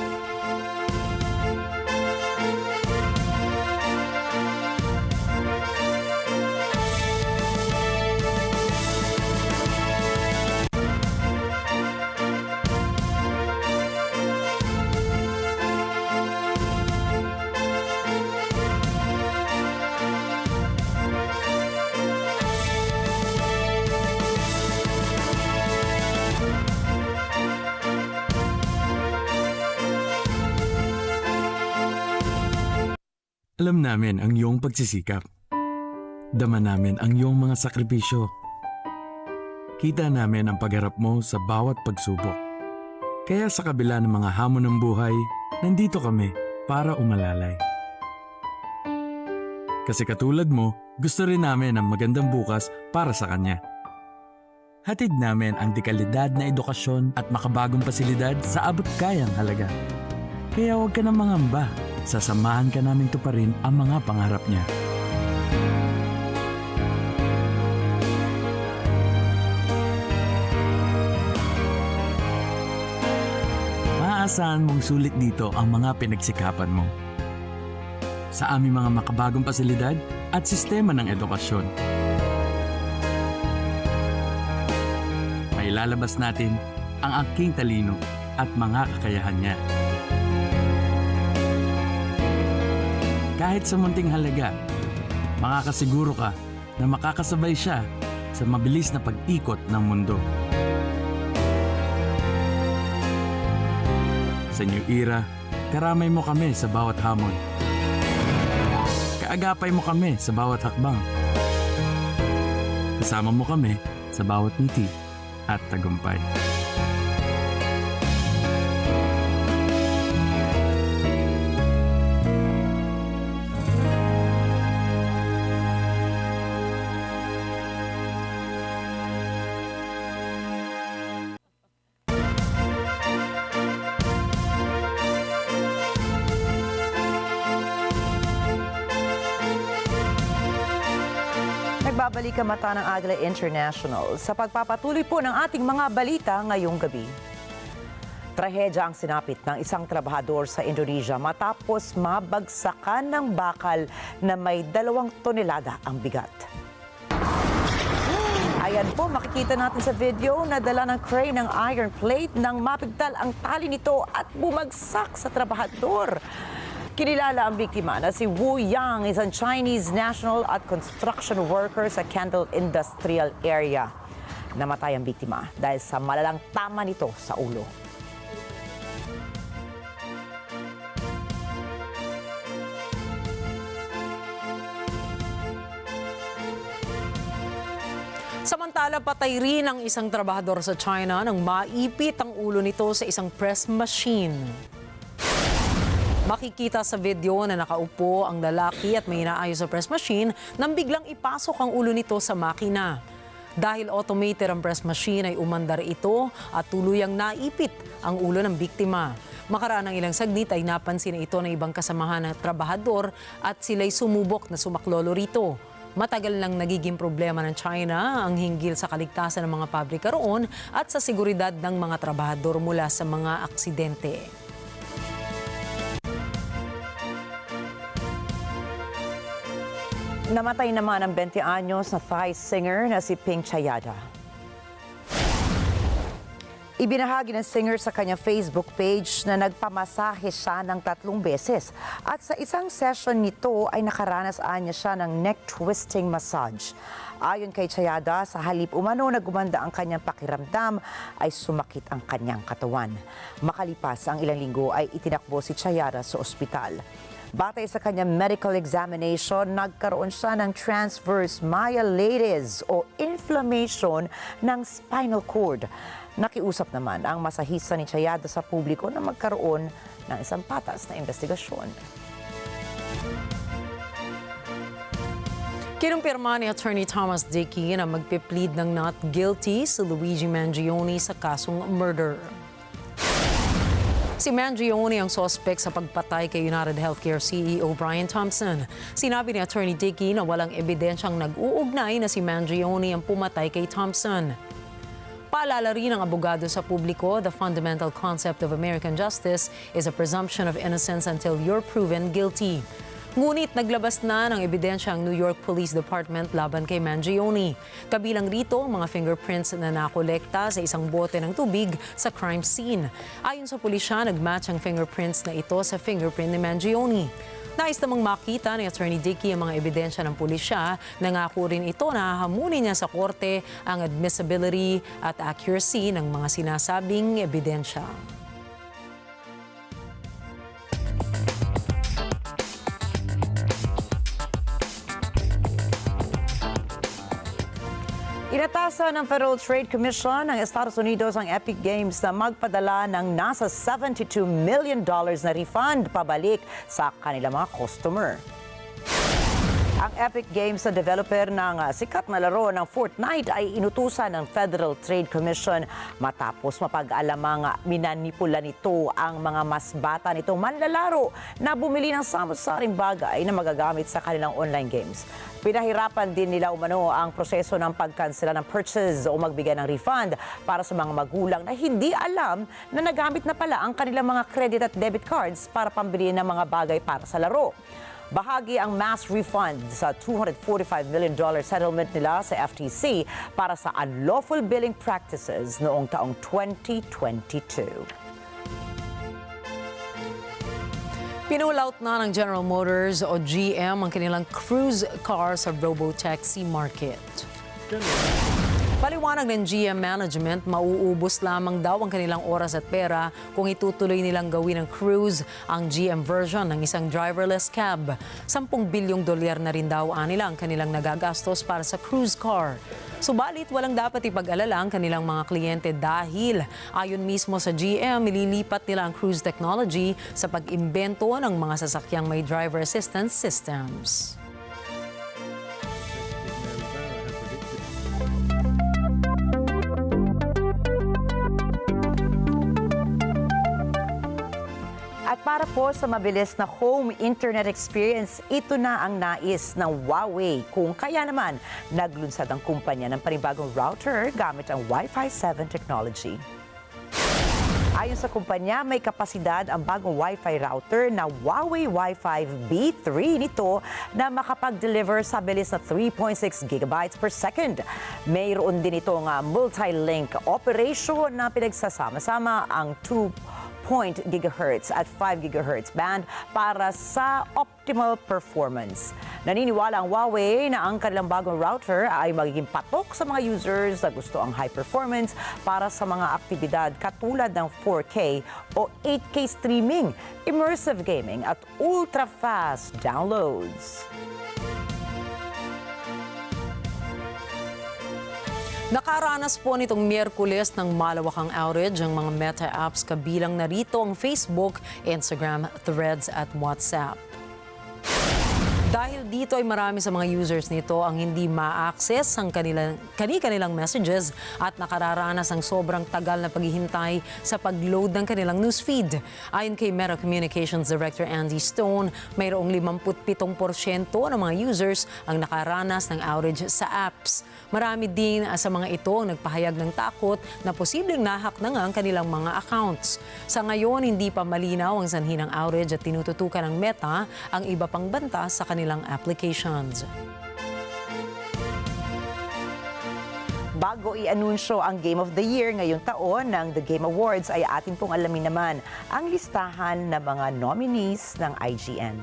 Alam namin ang iyong pagsisikap. Dama namin ang iyong mga sakripisyo. Kita namin ang pagharap mo sa bawat pagsubok. Kaya sa kabila ng mga hamon ng buhay, nandito kami para umalalay. Kasi katulad mo, gusto rin namin ang magandang bukas para sa kanya. Hatid namin ang dekalidad na edukasyon at makabagong pasilidad sa abot kayang halaga. Kaya huwag ka na mangamba. Sasamahan ka namin tuparin ang mga pangarap niya. Maaasahan mong sulit dito ang mga pinagsikapan mo. Sa aming mga makabagong pasilidad at sistema ng edukasyon. Mailalabas natin ang aking talino at mga kakayahan niya. Kahit sa munting halaga, makakasiguro ka na makakasabay siya sa mabilis na pag-ikot ng mundo. Sa new era, karamay mo kami sa bawat hamon. Kaagapay mo kami sa bawat hakbang. Kasama mo kami sa bawat ngiti at tagumpay. Nagbabalik ang mata ng Agila International sa pagpapatuloy po ng ating mga balita ngayong gabi. Trahedya ang sinapit ng isang trabahador sa Indonesia matapos mabagsakan ng bakal na may 2 tonelada ang bigat. Ayan po, makikita natin sa video na dala ng crane ng iron plate nang mapigtal ang tali nito at bumagsak sa trabahador. Kinilala ang biktima na si Wu Yang, isang Chinese national at construction worker sa Candle Industrial Area. Namatay ang biktima dahil sa malalang tama nito sa ulo. Samantala, patay rin ang isang trabahador sa China nang maipit ang ulo nito sa isang press machine. Makikita sa video na nakaupo ang lalaki at may inaayos sa press machine nang biglang ipasok ang ulo nito sa makina. Dahil automated ang press machine ay umandar ito at tuluyang naipit ang ulo ng biktima. Makaraan ng ilang saglit ay napansin na ito ng ibang kasamahan na trabahador at sila'y sumubok na sumaklolo rito. Matagal nang nagiging problema ng China ang hinggil sa kaligtasan ng mga pabrika roon at sa seguridad ng mga trabahador mula sa mga aksidente. Namatay naman ang 20 anyos na Thai singer na si Ping Chayada. Ibinahagi ng singer sa kanyang Facebook page na nagpamasahe siya ng 3 beses at sa isang session nito ay nakaranas niya siya ng neck twisting massage. Ayon kay Chayada, sa halip umano na gumanda ang kanyang pakiramdam ay sumakit ang kanyang katawan. Makalipas ang ilang linggo ay itinakbo si Chayada sa ospital. Batay sa kanyang medical examination, nagkaroon siya ng transverse myelitis o inflammation ng spinal cord. Nakiusap naman ang masahista ni Chayada sa publiko na magkaroon ng isang patas na investigasyon. Kinumpirma ni Attorney Thomas Rikki na magpe-plead ng not guilty si Luigi Mangione sa kasong murder. Si Mangione ang sospek sa pagpatay kay United Healthcare CEO Brian Thompson. Sinabi ni Attorney Rikki na walang ebidensyang nag-uugnay na si Mangione ang pumatay kay Thompson. Paalala rin ng abogado sa publiko, the fundamental concept of American justice is a presumption of innocence until you're proven guilty. Ngunit naglabas na ng ebidensya ang New York Police Department laban kay Mangione. Kabilang rito ang mga fingerprints na nakolekta sa isang bote ng tubig sa crime scene. Ayon sa pulisya, nagmatch ang fingerprints na ito sa fingerprint ni Mangione. Nais namang makita ni Attorney Rikki ang mga ebidensya ng pulisya. Nangako rin ito na hahamunin niya sa korte ang admissibility at accuracy ng mga sinasabing ebidensya. Inatasan ng Federal Trade Commission ng Estados Unidos ang Epic Games na magpadala ng nasa $72 million na refund pabalik sa kanilang mga customer. Ang Epic Games na developer ng sikat na laro ng Fortnite ay inutusan ng Federal Trade Commission matapos mapag-alamang minanipula nito ang mga mas bata nitong manlalaro na bumili ng samot-saring bagay na magagamit sa kanilang online games. Pinahirapan din nila umano ang proseso ng pagkansela ng purchase o magbigay ng refund para sa mga magulang na hindi alam na nagamit na pala ang kanilang mga credit at debit cards para pambili ng mga bagay para sa laro. Bahagi ang mass refund sa $245 million settlement nila sa FTC para sa unlawful billing practices noong taong 2022. Pinull-out na ng General Motors o GM ang kanilang cruise car sa robotaxi market. Paliwanag ng GM management, mauubos lamang daw ang kanilang oras at pera kung itutuloy nilang gawin ng cruise ang GM version ng isang driverless cab. $10 bilyong na rin daw nila ang kanilang nagagastos para sa cruise car. Subalit, walang dapat ipag-alala ang kanilang mga kliyente dahil ayon mismo sa GM, ililipat nila ang cruise technology sa pag-imbento ng mga sasakyang may driver assistance systems. At para po sa mabilis na home internet experience, ito na ang nais ng Huawei. Kung kaya naman, naglunsad ang kumpanya ng panibagong router gamit ang Wi-Fi 7 technology. Ayon sa kumpanya, may kapasidad ang bagong Wi-Fi router na Huawei Wi-Fi B3 nito na makapag-deliver sa bilis na 3.6 gigabytes per second. Mayroon din itong multi-link operation na pinagsasama-sama ang 2.0 GHz at 5 GHz band para sa optimal performance. Naniniwala ang Huawei na ang kanilang bagong router ay magiging patok sa mga users na gusto ang high performance para sa mga aktibidad katulad ng 4K o 8K streaming, immersive gaming at ultra-fast downloads. Nakaranas po nitong Miyerkules ng malawakang outage ang mga Meta apps kabilang narito ang Facebook, Instagram, Threads at WhatsApp. Dahil dito ay marami sa mga users nito ang hindi ma-access ang kanilang messages at nakararanas ng sobrang tagal na paghihintay sa pag-load ng kanilang newsfeed. Ayon kay Meta Communications Director Andy Stone, mayroong 57% ng mga users ang nakaranas ng outage sa apps. Marami din sa mga ito ang nagpahayag ng takot na posibleng nahak na nga ang kanilang mga accounts. Sa ngayon, hindi pa malinaw ang sanhi ng outage at tinututukan ng Meta ang iba pang banta sa kanilang applications. Bago i-anunsyo ang Game of the Year ngayong taon ng The Game Awards ay atin pong alamin naman ang listahan ng mga nominees ng IGN.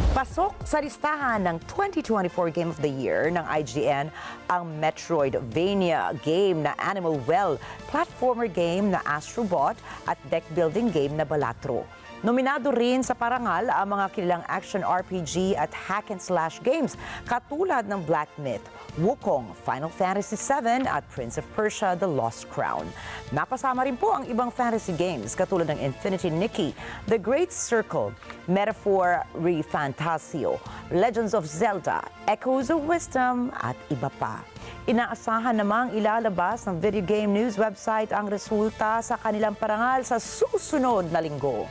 Pasok sa listahan ng 2024 Game of the Year ng IGN ang Metroidvania game na Animal Well, platformer game na Astrobot at deck building game na Balatro. Nominado rin sa parangal ang mga kilalang action RPG at hack-and-slash games katulad ng Black Myth, Wukong, Final Fantasy VII at Prince of Persia: The Lost Crown. Napasama rin po ang ibang fantasy games katulad ng Infinity Nikki, The Great Circle, Metaphor Refantasio, Legends of Zelda, Echoes of Wisdom at iba pa. Inaasahan namang ilalabas ng video game news website ang resulta sa kanilang parangal sa susunod na linggo.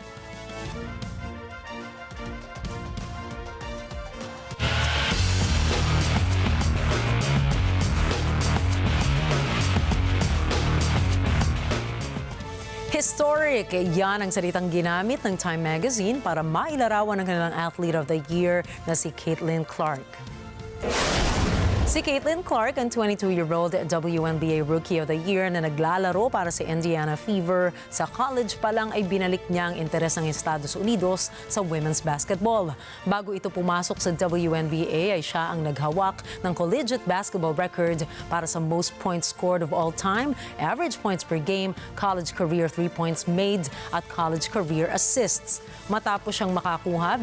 Historic, yan ang salitang ginamit ng Time Magazine para mailarawan ang kanilang Athlete of the Year na si Caitlin Clark. Si Caitlin Clark, ang 22-year-old WNBA Rookie of the Year na naglalaro para sa Indiana Fever, sa college pa lang ay binalik niya ang interes ng Estados Unidos sa women's basketball. Bago ito pumasok sa WNBA ay siya ang naghawak ng collegiate basketball record para sa most points scored of all time, average points per game, college career 3 points made at college career assists. Matapos siyang makakuha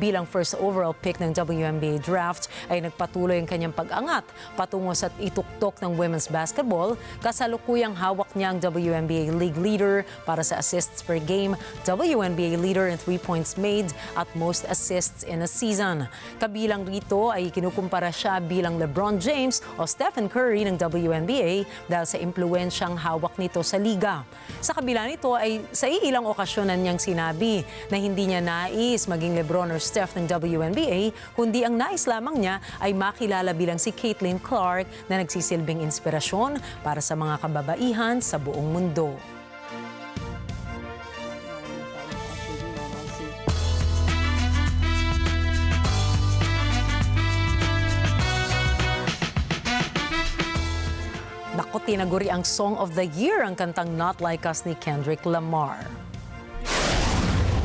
bilang first overall pick ng WNBA draft ay nagpatuloy ang kanyang pag-angat patungo sa ituktok ng women's basketball. Kasalukuyang hawak niya ang WNBA league leader para sa assists per game, WNBA leader in 3 points made at most assists in a season. Kabilang rito ay kinukumpara siya bilang LeBron James o Stephen Curry ng WNBA dahil sa impluwensyang hawak nito sa liga. Sa kabila nito ay sa ilang okasyonan niyang sinabi na hindi niya nais maging LeBron or Steph ng WNBA, kundi ang nais lamang niya ay makilala bilang si Caitlin Clark na nagsisilbing inspirasyon para sa mga kababaihan sa buong mundo. Naku, tinaguri ang Song of the Year ang kantang Not Like Us ni Kendrick Lamar.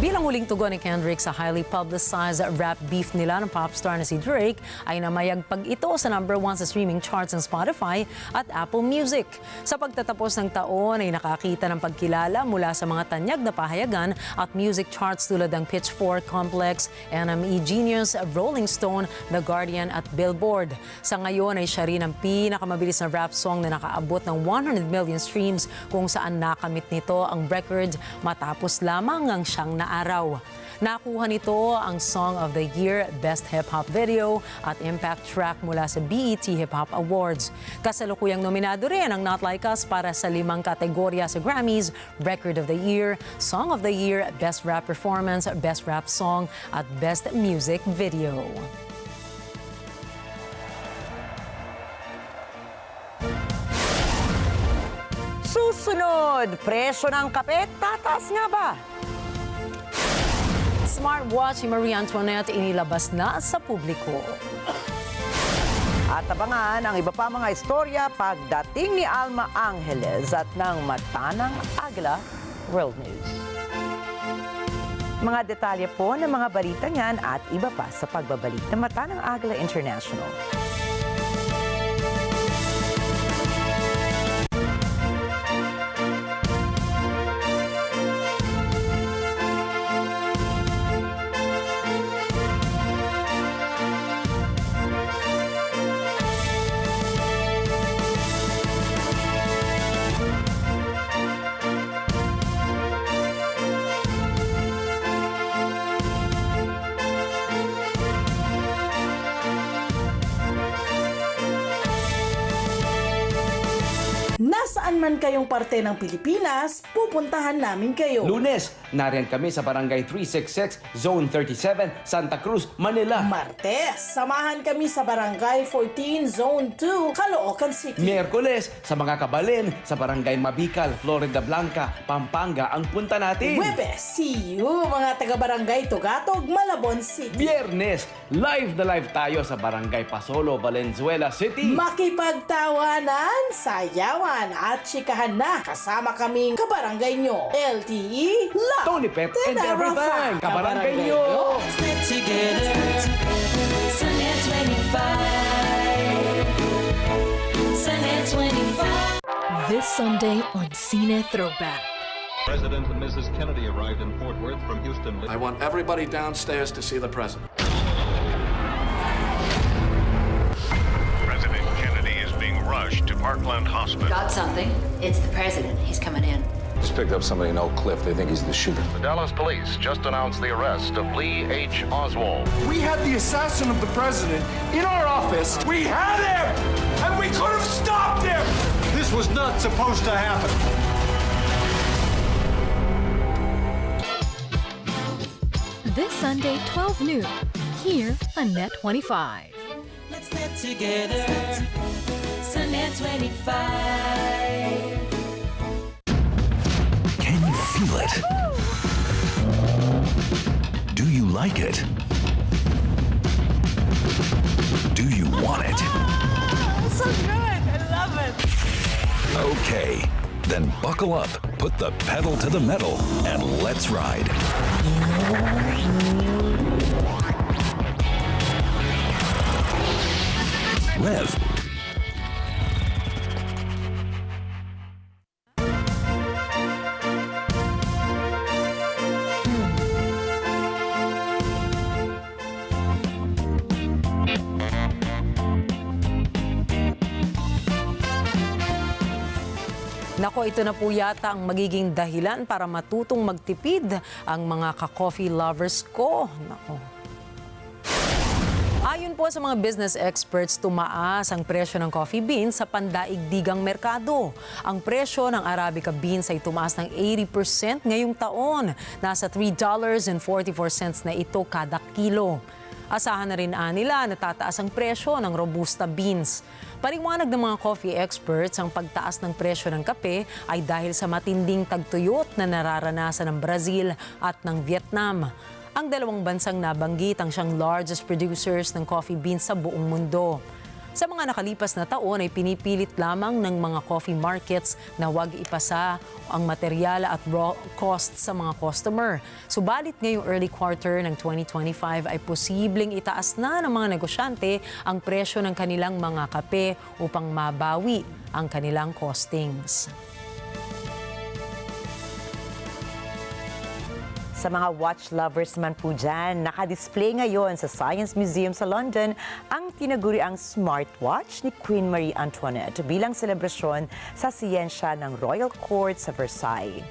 Bilang huling tugon ni Kendrick sa highly publicized rap beef nila ng popstar na si Drake, ay namayagpag ito sa number 1 sa streaming charts ng Spotify at Apple Music. Sa pagtatapos ng taon ay nakakita ng pagkilala mula sa mga tanyag na pahayagan at music charts tulad ng Pitchfork, Complex, NME Genius, Rolling Stone, The Guardian at Billboard. Sa ngayon ay siya rin ang pinakamabilis na rap song na nakaabot ng 100 million streams kung saan nakamit nito ang record matapos lamang ang siyang araw. Nakuha nito ang Song of the Year, Best Hip Hop Video at Impact Track mula sa BET Hip Hop Awards. Kasalukuyang nominado rin ang Not Like Us para sa 5 kategorya sa Grammys, Record of the Year, Song of the Year, Best Rap Performance, Best Rap Song at Best Music Video. Susunod, presyo ng kape, tataas nga ba? Smartwatch ni Marie Antoinette inilabas na sa publiko. At abangan ang iba pa mga istorya pagdating ni Alma Angeles at ng Mata ng Agila World News. Mga detalye po ng mga balita niyan at iba pa sa pagbabalik ng Mata ng Agila International. Nasaan man kayong parte ng Pilipinas, pupuntahan namin kayo. Lunes, nariyan kami sa Barangay 366, Zone 37, Santa Cruz, Manila. Martes, samahan kami sa Barangay 14, Zone 2, Caloocan City. Miyerkules, sa mga kabalin, sa Barangay Mabikal, Florida Blanca, Pampanga ang punta natin. Huwebes, see you mga taga-Barangay Tugatog, Malabon City. Biyernes, live na live tayo sa Barangay Pasolo, Valenzuela City. Makipagtawanan, sayawan at chikahan na. Kasama kaming kabarangay nyo. LTE, Love, Tony Pet and everything. Kabarangay nyo. Let's get together. Sunday 25. Sunday 25. This Sunday on Cine Throwback. President and Mrs. Kennedy arrived in Fort Worth from Houston. I want everybody downstairs to see the president. President Kennedy is being rushed to Parkland Hospital. Got something. It's the president. He's coming in. Just picked up somebody in Oak Cliff. They think he's the shooter. The Dallas police just announced the arrest of Lee H. Oswald. We had the assassin of the president in our office. We had him! And we could have stopped him! This was not supposed to happen. This Sunday, 12 noon, here on Net 25. Let's live together. Sunday 25. Can you feel it? Do you like it? Do you want it? So good. I love it. Okay, then buckle up, put the pedal to the metal, and let's ride. Rev. Nako, ito na po yata ang magiging dahilan para matutong magtipid ang mga ka-coffee lovers ko. Nako. Ayon po sa mga business experts, tumaas ang presyo ng coffee beans sa pandaigdigang merkado. Ang presyo ng Arabica beans ay tumaas ng 80% ngayong taon. Nasa $3.44 na ito kada kilo. Asahan na rin nila na tataas ang presyo ng Robusta beans. Paliwanag ng mga coffee experts, ang pagtaas ng presyo ng kape ay dahil sa matinding tagtuyot na nararanasan ng Brazil at ng Vietnam. Ang dalawang bansang nabanggit ang siyang largest producers ng coffee beans sa buong mundo. Sa mga nakalipas na taon ay pinipilit lamang ng mga coffee markets na huwag ipasa ang materyal at raw costs sa mga customer. Subalit ngayong early quarter ng 2025 ay posibleng itaas na ng mga negosyante ang presyo ng kanilang mga kape upang mabawi ang kanilang costings. Sa mga watch lovers man po dyan, nakadisplay ngayon sa Science Museum sa London ang tinaguriang smartwatch ni Queen Marie Antoinette bilang selebrasyon sa siyensya ng Royal Court sa Versailles.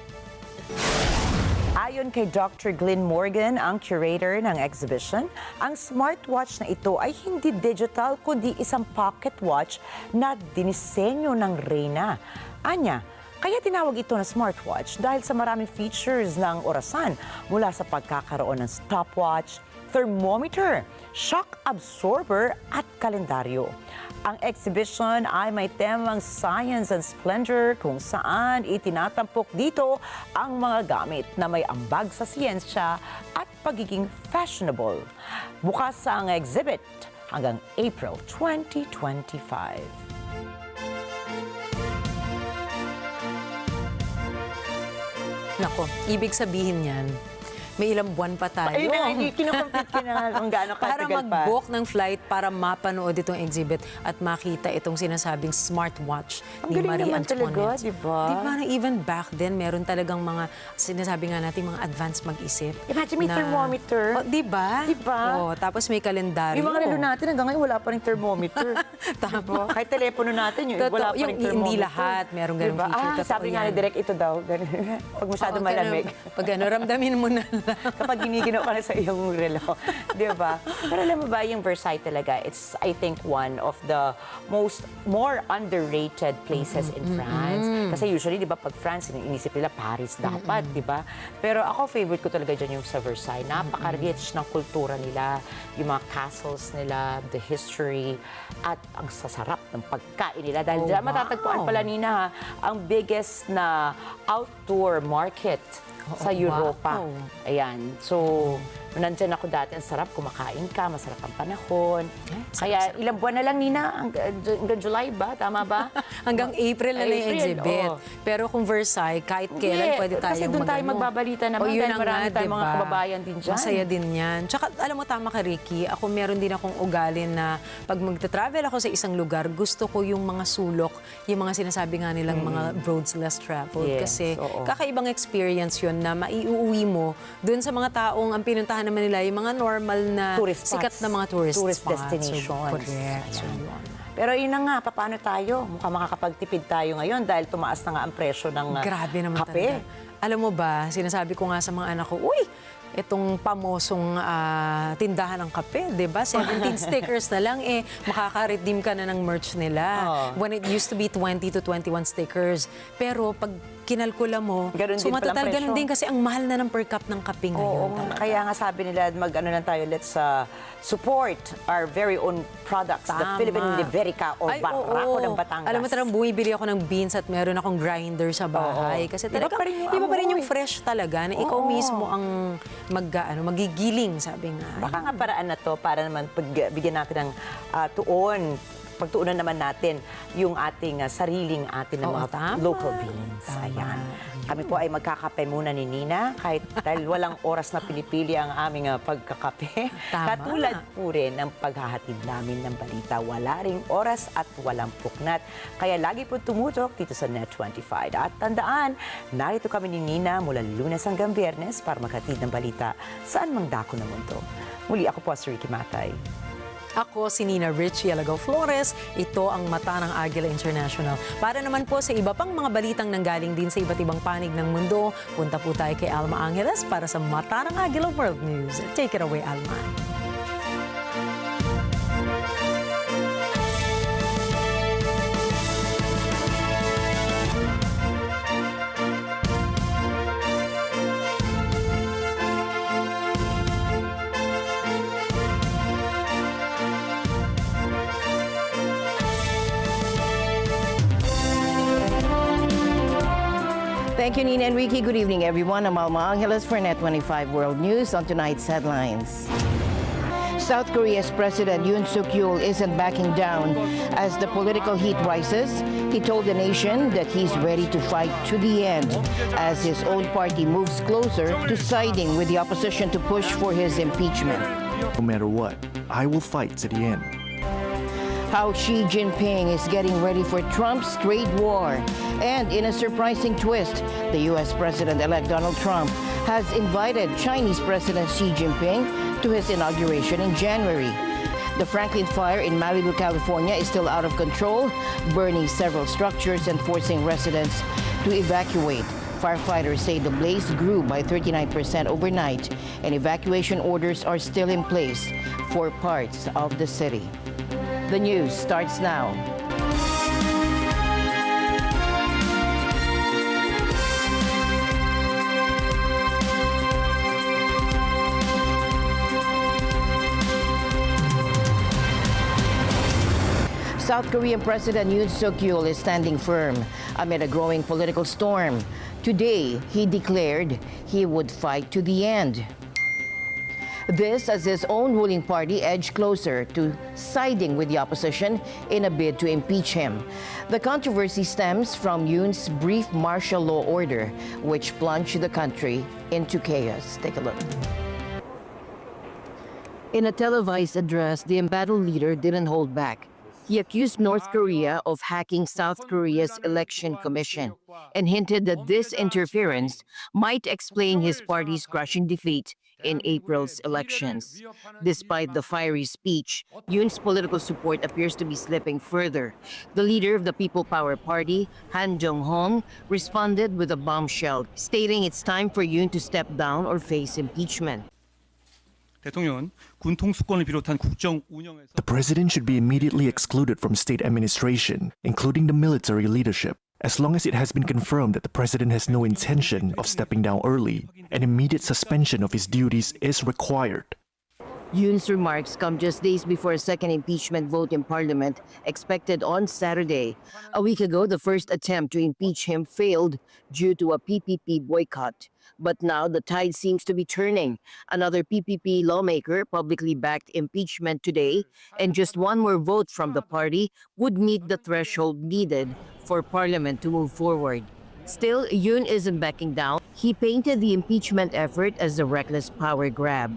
Ayon kay Dr. Glyn Morgan, ang curator ng exhibition, ang smartwatch na ito ay hindi digital kundi isang pocket watch na dinisenyo ng reyna. Anya, kaya tinawag ito na smartwatch dahil sa maraming features ng orasan mula sa pagkakaroon ng stopwatch, thermometer, shock absorber at kalendaryo. Ang exhibition ay may temang science and splendor kung saan itinatampok dito ang mga gamit na may ambag sa siyensya at pagiging fashionable. Bukas ang exhibit hanggang April 2025. Nako, ibig sabihin yan, may ilang buwan pa tayo. Ayun na, hindi kinukompute ko na kung gaano para katagal pa. mag-book ng flight para mapanood itong exhibit at makita itong sinasabing smartwatch ni Marie Antoinette. Talaga, di ba? Di ba na even back then, meron talagang mga, sinasabi nga natin, mga advanced mag-isip. Imagine may thermometer. Oh, di ba? Di ba? Oh, tapos may kalendaryo. Yung mga relo natin hanggang ngayon wala pa rin thermometer. Diba? Kahit telepono natin yun, wala pa rin thermometer. Hindi lahat, meron ganung diba? feature. Sabi nga ni Direk, ito daw. Pag masyado malamig. Pag ramdamin mo na lang. Kapag giniginaw ka na sa iyong relo. Di ba? Pero alam mo ba, yung Versailles talaga, it's, I think, one of the more underrated places in France. Kasi usually, di ba, pag France, inisip nila Paris dapat, di ba? Pero ako, favorite ko talaga dyan yung sa Versailles. Napaka-rich ng kultura nila, yung mga castles nila, the history, at ang sasarap ng pagkain nila. Dahil dyan matatagpuan pala, Nina, ang biggest na outdoor market sa Europa. Ayan. So, Nung nandyan ako dati, ang sarap, kumakain ka, masarap ang panahon. Kaya ilang buwan na lang, Nina, hanggang July ba? Tama ba? Hanggang April na lang yung exhibit. Pero kung Versailles, kahit kailan pwede tayong kasi doon tayo magbabalita naman dahil marami tayong mga kababayan din dyan. Masaya din yan. Tsaka alam mo, tama ka, Rikki, ako meron din akong ugali na pag magta-travel ako sa isang lugar, gusto ko yung mga sulok, yung mga sinasabi nga nilang mga roads less traveled. Kasi kakaibang experience yun na maiuwi mo doon sa mga taong ang pinuntahan naman nila, yung mga normal na sikat na mga tourist destinations. Correct. So, pero yun na nga, paano tayo? Mukhang makakapagtipid tayo ngayon dahil tumaas na nga ang presyo ng grabe naman kape. Talaga. Alam mo ba, sinasabi ko nga sa mga anak ko, uy, itong pamosong tindahan ng kape, di ba? 17 stickers na lang, makaka-redeem ka na ng merch nila. When it used to be 20 to 21 stickers. Pero pag kinalkula mo, sumatatal, ganun din kasi ang mahal na ng per cup ng kape ngayon. Kaya nga sabi nila, mag-ano lang tayo, let's support our very own products. The Philippine Liberica or Barako ng Batangas. Alam mo, bumibili ako ng beans at meron akong grinder sa bahay. Kasi talaga, iba pa rin yung fresh talaga na ikaw mismo ang magigiling, sabi nga. Baka nga paraan na to para naman pagbigyan natin ng pagtuunan naman natin yung ating sariling ng mga local beans. Ayan. Kami po ay magkakape muna ni Nina kahit dahil walang oras na pinipili ang aming pagkakape. Katulad po rin ng paghahatid namin ng balita. Wala ring oras at walang puknat. Kaya lagi po tumutok dito sa Net25. At tandaan, narito kami ni Nina mula Lunes hanggang Biyernes para maghatid ng balita saan mang dako ng mundo. Muli ako po si Rikki Mathay. Ako si Nina Rikki, Alagao, Flores. Ito ang Mata ng Agila International. Para naman po sa iba pang mga balitang nanggaling din sa iba't ibang panig ng mundo, punta po tayo kay Alma Angeles para sa Mata ng Agila World News. Take it away, Alma. Thank you, Nina and Rikki. Good evening, everyone. I'm Alma Angeles for Net25 World News on tonight's headlines. South Korea's President Yoon Suk-yeol isn't backing down. As the political heat rises, he told the nation that he's ready to fight to the end as his own party moves closer to siding with the opposition to push for his impeachment. No matter what, I will fight to the end. How Xi Jinping is getting ready for Trump's trade war. And in a surprising twist, the U.S. President-elect Donald Trump has invited Chinese President Xi Jinping to his inauguration in January. The Franklin fire in Malibu, California is still out of control, burning several structures and forcing residents to evacuate. Firefighters say the blaze grew by 39% overnight, and evacuation orders are still in place for parts of the city. The news starts now. South Korean President Yoon Suk-yeol is standing firm amid a growing political storm. Today, he declared he would fight to the end. This as his own ruling party edged closer to siding with the opposition in a bid to impeach him. The controversy stems from Yoon's brief martial law order, which plunged the country into chaos. Take a look. In a televised address, the embattled leader didn't hold back. He accused North Korea of hacking South Korea's election commission and hinted that this interference might explain his party's crushing defeat in April's elections. Despite the fiery speech, Yoon's political support appears to be slipping further. The leader of the People Power Party, Han Jong-hong, responded with a bombshell, stating it's time for Yoon to step down or face impeachment. The president should be immediately excluded from state administration, including the military leadership. As long as it has been confirmed that the president has no intention of stepping down early, an immediate suspension of his duties is required. Yoon's remarks come just days before a second impeachment vote in Parliament expected on Saturday. A week ago, the first attempt to impeach him failed due to a PPP boycott. But now the tide seems to be turning. Another PPP lawmaker publicly backed impeachment today, and just one more vote from the party would meet the threshold needed for Parliament to move forward. Still, Yoon isn't backing down. He painted the impeachment effort as a reckless power grab.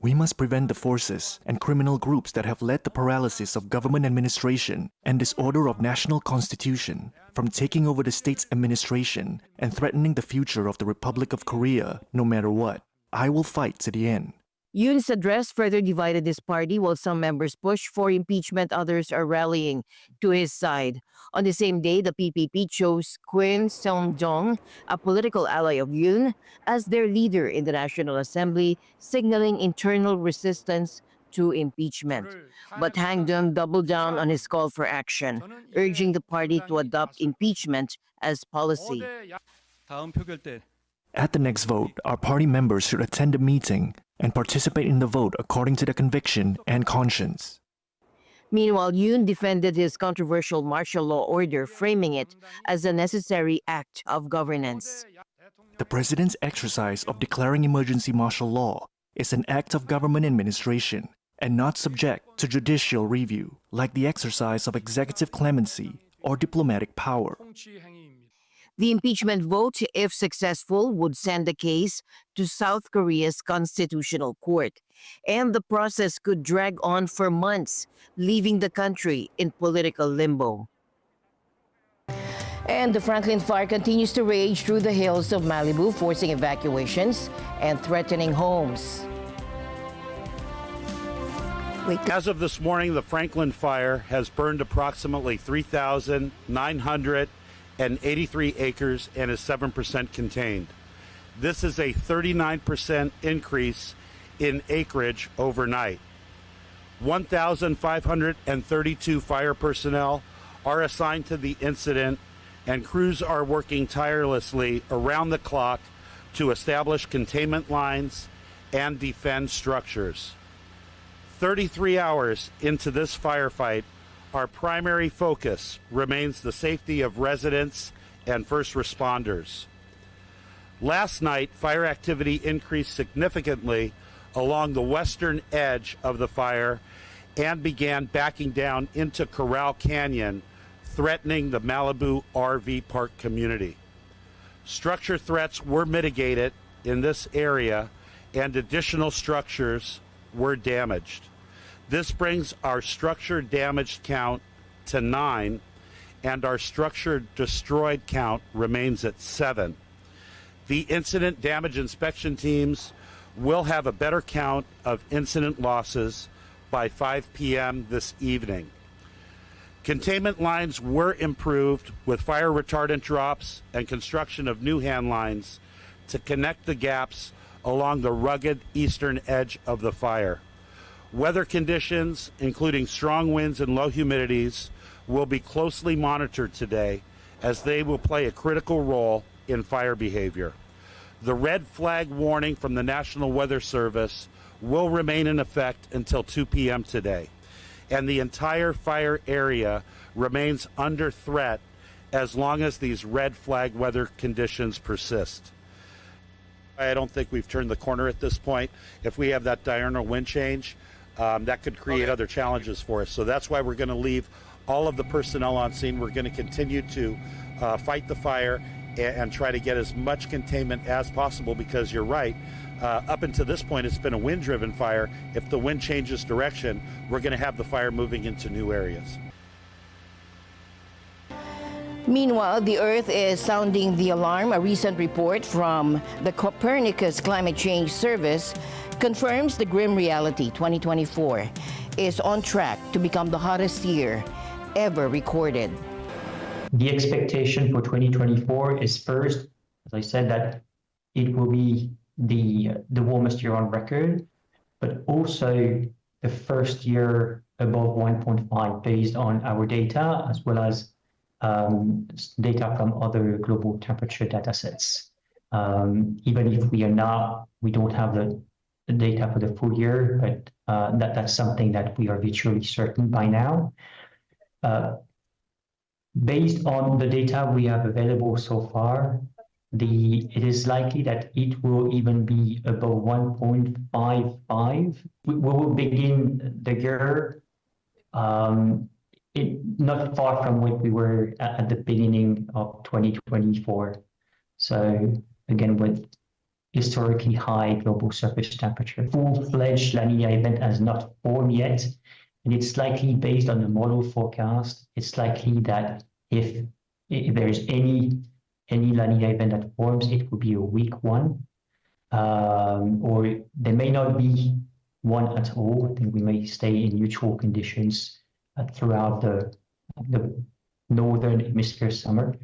We must prevent the forces and criminal groups that have led the paralysis of government administration and disorder of national constitution from taking over the state's administration and threatening the future of the Republic of Korea, no matter what. I will fight to the end. Yoon's address further divided his party while some members push for impeachment, others are rallying to his side. On the same day, the PPP chose Kwon Seong-jong, a political ally of Yoon, as their leader in the National Assembly, signaling internal resistance to impeachment. But Hanggang doubled down on his call for action, urging the party to adopt impeachment as policy. At the next vote, our party members should attend the meeting and participate in the vote according to their conviction and conscience. Meanwhile, Yoon defended his controversial martial law order, framing it as a necessary act of governance. The president's exercise of declaring emergency martial law is an act of government administration and not subject to judicial review, like the exercise of executive clemency or diplomatic power. The impeachment vote, if successful, would send the case to South Korea's Constitutional Court, and the process could drag on for months, leaving the country in political limbo. And the Franklin fire continues to rage through the hills of Malibu, forcing evacuations and threatening homes. As of this morning, the Franklin fire has burned approximately 3,983 acres and is 7% contained. This is a 39% increase in acreage overnight. 1,532 fire personnel are assigned to the incident, and crews are working tirelessly around the clock to establish containment lines and defend structures. 33 hours into this firefight, our primary focus remains the safety of residents and first responders. Last night, fire activity increased significantly along the western edge of the fire and began backing down into Corral Canyon, threatening the Malibu RV park community. Structure threats were mitigated in this area and additional structures were damaged. This brings our structure damaged count to 9, and our structure destroyed count remains at 7. The incident damage inspection teams will have a better count of incident losses by 5 p.m. this evening. Containment lines were improved with fire retardant drops and construction of new hand lines to connect the gaps along the rugged eastern edge of the fire. Weather conditions, including strong winds and low humidities, will be closely monitored today as they will play a critical role in fire behavior. The red flag warning from the National Weather Service will remain in effect until 2 p.m. today, and the entire fire area remains under threat as long as these red flag weather conditions persist. I don't think we've turned the corner at this point. If we have that diurnal wind change, that could create other challenges for us. So that's why we're going to leave all of the personnel on scene. We're going to continue to fight the fire and try to get as much containment as possible, because you're right, up until this point it's been a wind-driven fire. If the wind changes direction, we're going to have the fire moving into new areas. Meanwhile, the Earth is sounding the alarm. A recent report from the Copernicus Climate Change Service confirms the grim reality. 2024 is on track to become the hottest year ever recorded. The expectation for 2024 is first, as I said, that it will be the warmest year on record, but also the first year above 1.5 based on our data, as well as data from other global temperature data sets. even if we don't have the data for the full year, but that's something that we are virtually certain by now. Based on the data we have available so far, it is likely that it will even be above 1.55. We will begin the year not far from what we were at the beginning of 2024. So again, with historically high global surface temperature. Full-fledged La Nina event has not formed yet, and it's likely based on the model forecast. It's likely that if there's any La Nina event that forms, it will be a weak one, or there may not be one at all. I think we may stay in neutral conditions throughout the northern hemisphere summer.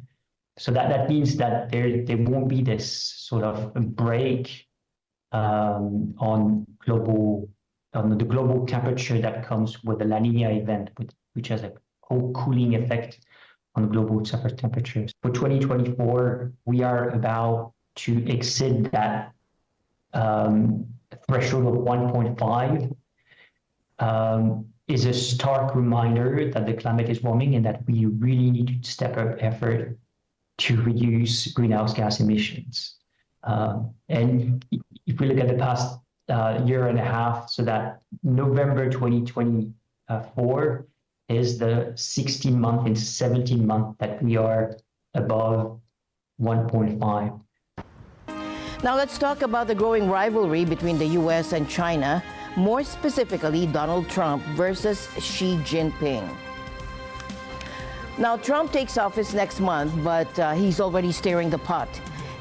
So that means that there won't be this sort of break on the global temperature that comes with the La Nina event, which has a whole cooling effect on global surface temperatures. For 2024, we are about to exceed that threshold of 1.5. Is a stark reminder that the climate is warming and that we really need to step up effort to reduce greenhouse gas emissions. And if we look at the past year and a half, so that November 2024 is the 16-month and 17-month that we are above 1.5. Now let's talk about the growing rivalry between the US and China, more specifically Donald Trump versus Xi Jinping. Now, Trump takes office next month, but he's already stirring the pot.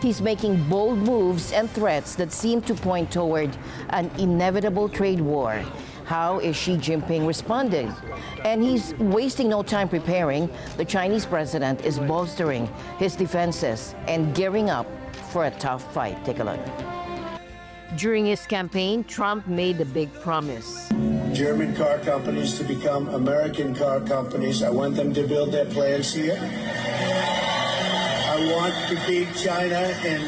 He's making bold moves and threats that seem to point toward an inevitable trade war. How is Xi Jinping responding? And he's wasting no time preparing. The Chinese president is bolstering his defenses and gearing up for a tough fight. Take a look. During his campaign, Trump made a big promise. German car companies to become American car companies. I want them to build their plants here. I want to beat China in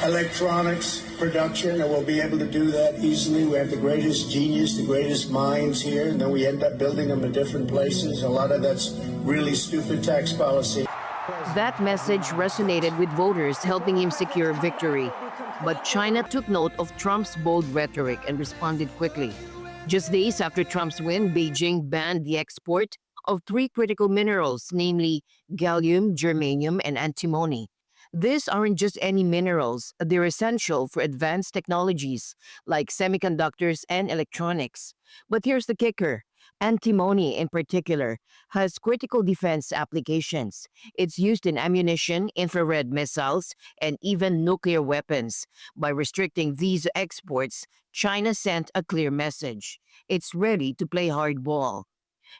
electronics production, and we'll be able to do that easily. We have the greatest genius, the greatest minds here, and then we end up building them in different places. A lot of that's really stupid tax policy. That message resonated with voters, helping him secure victory. But China took note of Trump's bold rhetoric and responded quickly. Just days after Trump's win, Beijing banned the export of 3 critical minerals, namely gallium, germanium, and antimony. These aren't just any minerals. They're essential for advanced technologies like semiconductors and electronics. But here's the kicker. Antimony, in particular, has critical defense applications. It's used in ammunition, infrared missiles, and even nuclear weapons. By restricting these exports, China sent a clear message. It's ready to play hardball.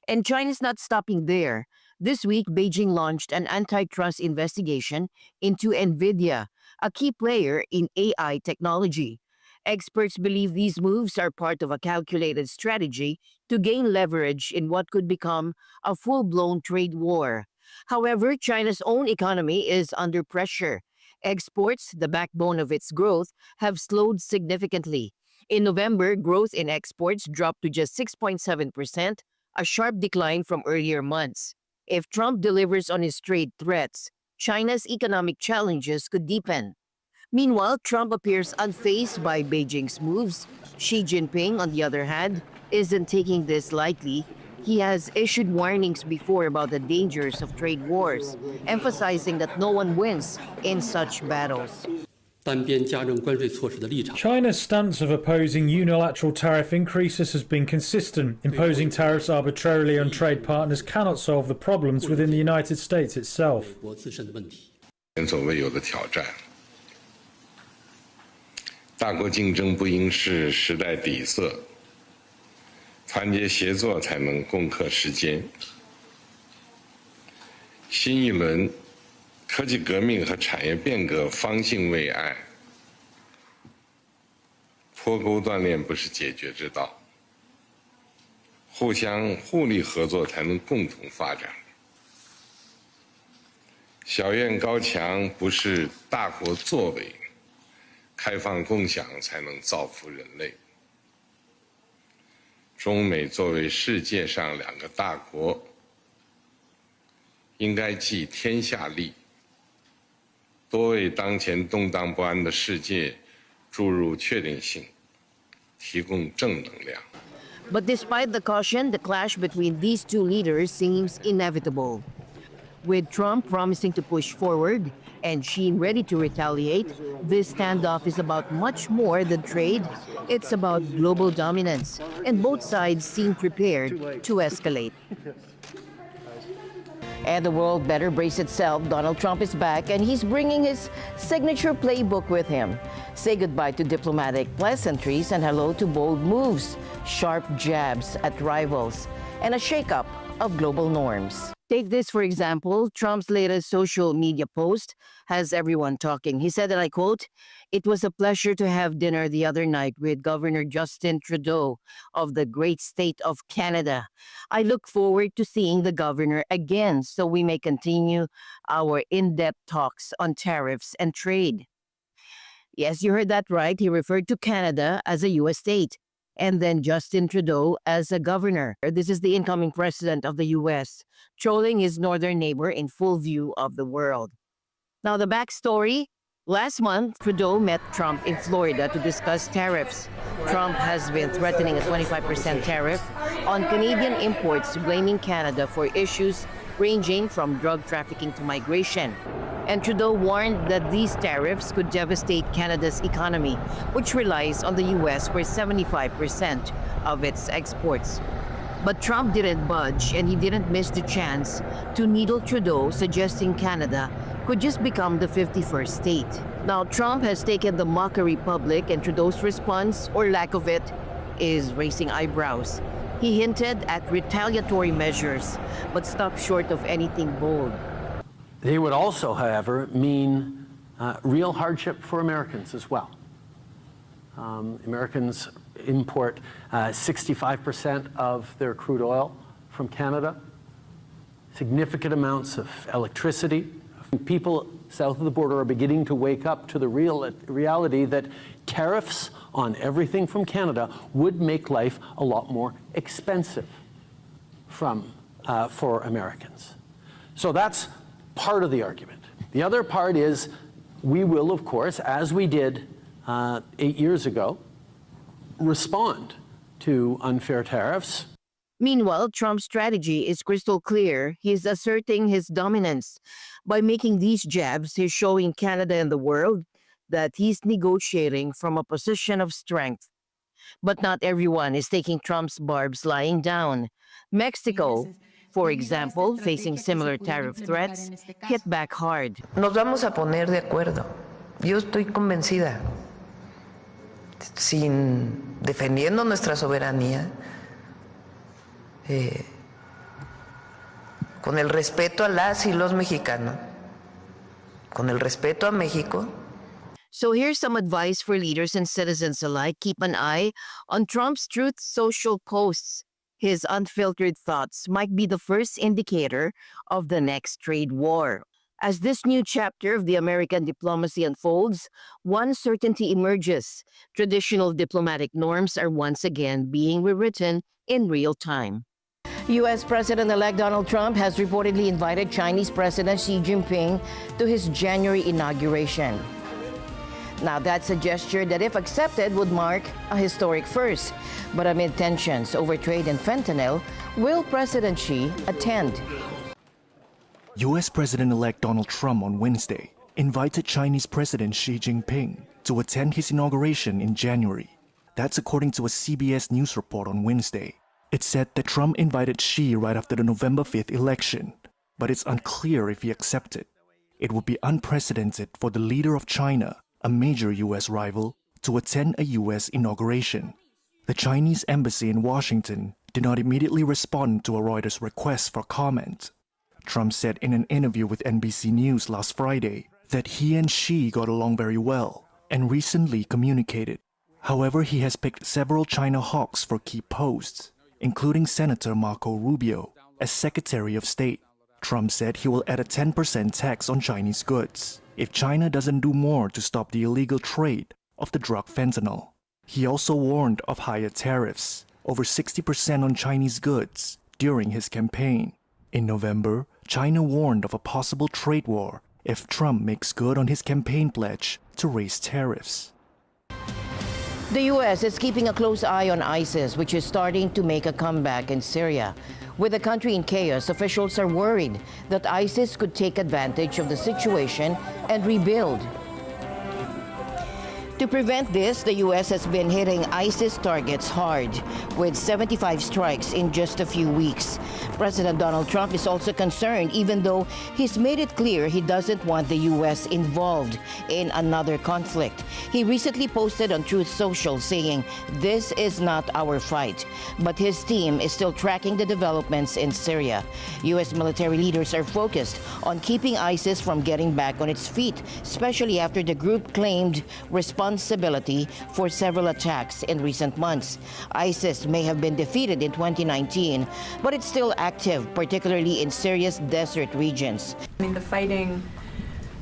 And China's not stopping there. This week, Beijing launched an antitrust investigation into NVIDIA, a key player in AI technology. Experts believe these moves are part of a calculated strategy to gain leverage in what could become a full-blown trade war. However, China's own economy is under pressure. Exports, the backbone of its growth, have slowed significantly. In November, growth in exports dropped to just 6.7%, a sharp decline from earlier months. If Trump delivers on his trade threats, China's economic challenges could deepen. Meanwhile, Trump appears unfazed by Beijing's moves. Xi Jinping, on the other hand, isn't taking this lightly. He has issued warnings before about the dangers of trade wars, emphasizing that no one wins in such battles. China's stance of opposing unilateral tariff increases has been consistent. Imposing tariffs arbitrarily on trade partners cannot solve the problems within the United States itself. 前所未有的挑战。大国竞争不应是时代底色，团结协作才能共克时艰。新一轮科技革命和产业变革方兴未艾，脱钩断链不是解决之道，互利合作才能共同发展。小院高墙不是大国作为，开放共享才能造福人类。中美作为世界上两个大国，应该尽天下力，多为当前动荡不安的世界注入确定性，提供正能量。 But despite the caution, the clash between these two leaders seems inevitable. With Trump promising to push forward and Xi ready to retaliate, this standoff is about much more than trade. It's about global dominance, and both sides seem prepared to escalate. And the world better brace itself. Donald Trump is back, and he's bringing his signature playbook with him. Say goodbye to diplomatic pleasantries and hello to bold moves, sharp jabs at rivals, and a shakeup of global norms. Take this, for example. Trump's latest social media post has everyone talking. He said, and I quote, "It was a pleasure to have dinner the other night with Governor Justin Trudeau of the great state of Canada. I look forward to seeing the governor again so we may continue our in-depth talks on tariffs and trade." Yes, you heard that right. He referred to Canada as a U.S. state, and then Justin Trudeau as a governor. This is the incoming president of the U.S., trolling his northern neighbor in full view of the world. Now, the backstory. Last month, Trudeau met Trump in Florida to discuss tariffs. Trump has been threatening a 25% tariff on Canadian imports, blaming Canada for issues ranging from drug trafficking to migration. And Trudeau warned that these tariffs could devastate Canada's economy, which relies on the U.S. for 75% of its exports. But Trump didn't budge, and he didn't miss the chance to needle Trudeau, suggesting Canada could just become the 51st state. Now, Trump has taken the mockery public, and Trudeau's response, or lack of it, is raising eyebrows. He hinted at retaliatory measures, but stopped short of anything bold. They would also, however, mean real hardship for Americans as well. Americans import 65% of their crude oil from Canada, significant amounts of electricity. People south of the border are beginning to wake up to the reality that tariffs on everything from Canada would make life a lot more expensive for Americans. So that's part of the argument. The other part is we will, of course, as we did 8 years ago, respond to unfair tariffs. Meanwhile, Trump's strategy is crystal clear. He's asserting his dominance. By making these jabs, he's showing Canada and the world that he's negotiating from a position of strength. But not everyone is taking Trump's barbs lying down. Mexico, for example, facing similar tariff threats, hit back hard. Nos vamos a poner de acuerdo. Yo estoy convencida. Defendiendo nuestra soberanía, con el respeto a las y los mexicanos, con el respeto a México. So here's some advice for leaders and citizens alike. Keep an eye on Trump's Truth Social posts. His unfiltered thoughts might be the first indicator of the next trade war. As this new chapter of the American diplomacy unfolds, one certainty emerges. Traditional diplomatic norms are once again being rewritten in real time. U.S. President-elect Donald Trump has reportedly invited Chinese President Xi Jinping to his January inauguration. Now, that's a gesture that, if accepted, would mark a historic first. But amid tensions over trade and fentanyl, will President Xi attend? U.S. President-elect Donald Trump on Wednesday invited Chinese President Xi Jinping to attend his inauguration in January. That's according to a CBS News report on Wednesday. It said that Trump invited Xi right after the November 5th election, but it's unclear if he accepted. It would be unprecedented for the leader of China, a major U.S. rival, to attend a U.S. inauguration. The Chinese embassy in Washington did not immediately respond to a Reuters request for comment. Trump said in an interview with NBC News last Friday that he and Xi got along very well and recently communicated. However, he has picked several China hawks for key posts, including Senator Marco Rubio as Secretary of State. Trump said he will add a 10% tax on Chinese goods if China doesn't do more to stop the illegal trade of the drug fentanyl. He also warned of higher tariffs, over 60% on Chinese goods, during his campaign. In November, China warned of a possible trade war if Trump makes good on his campaign pledge to raise tariffs. The U.S. is keeping a close eye on ISIS, which is starting to make a comeback in Syria. With the country in chaos, officials are worried that ISIS could take advantage of the situation and rebuild. To prevent this, the U.S. has been hitting ISIS targets hard, with 75 strikes in just a few weeks. President Donald Trump is also concerned, even though he's made it clear he doesn't want the U.S. involved in another conflict. He recently posted on Truth Social saying, "This is not our fight," but his team is still tracking the developments in Syria. U.S. military leaders are focused on keeping ISIS from getting back on its feet, especially after the group claimed responsibility for several attacks in recent months. ISIS may have been defeated in 2019, but it's still active, particularly in Syria's desert regions. I mean, the fighting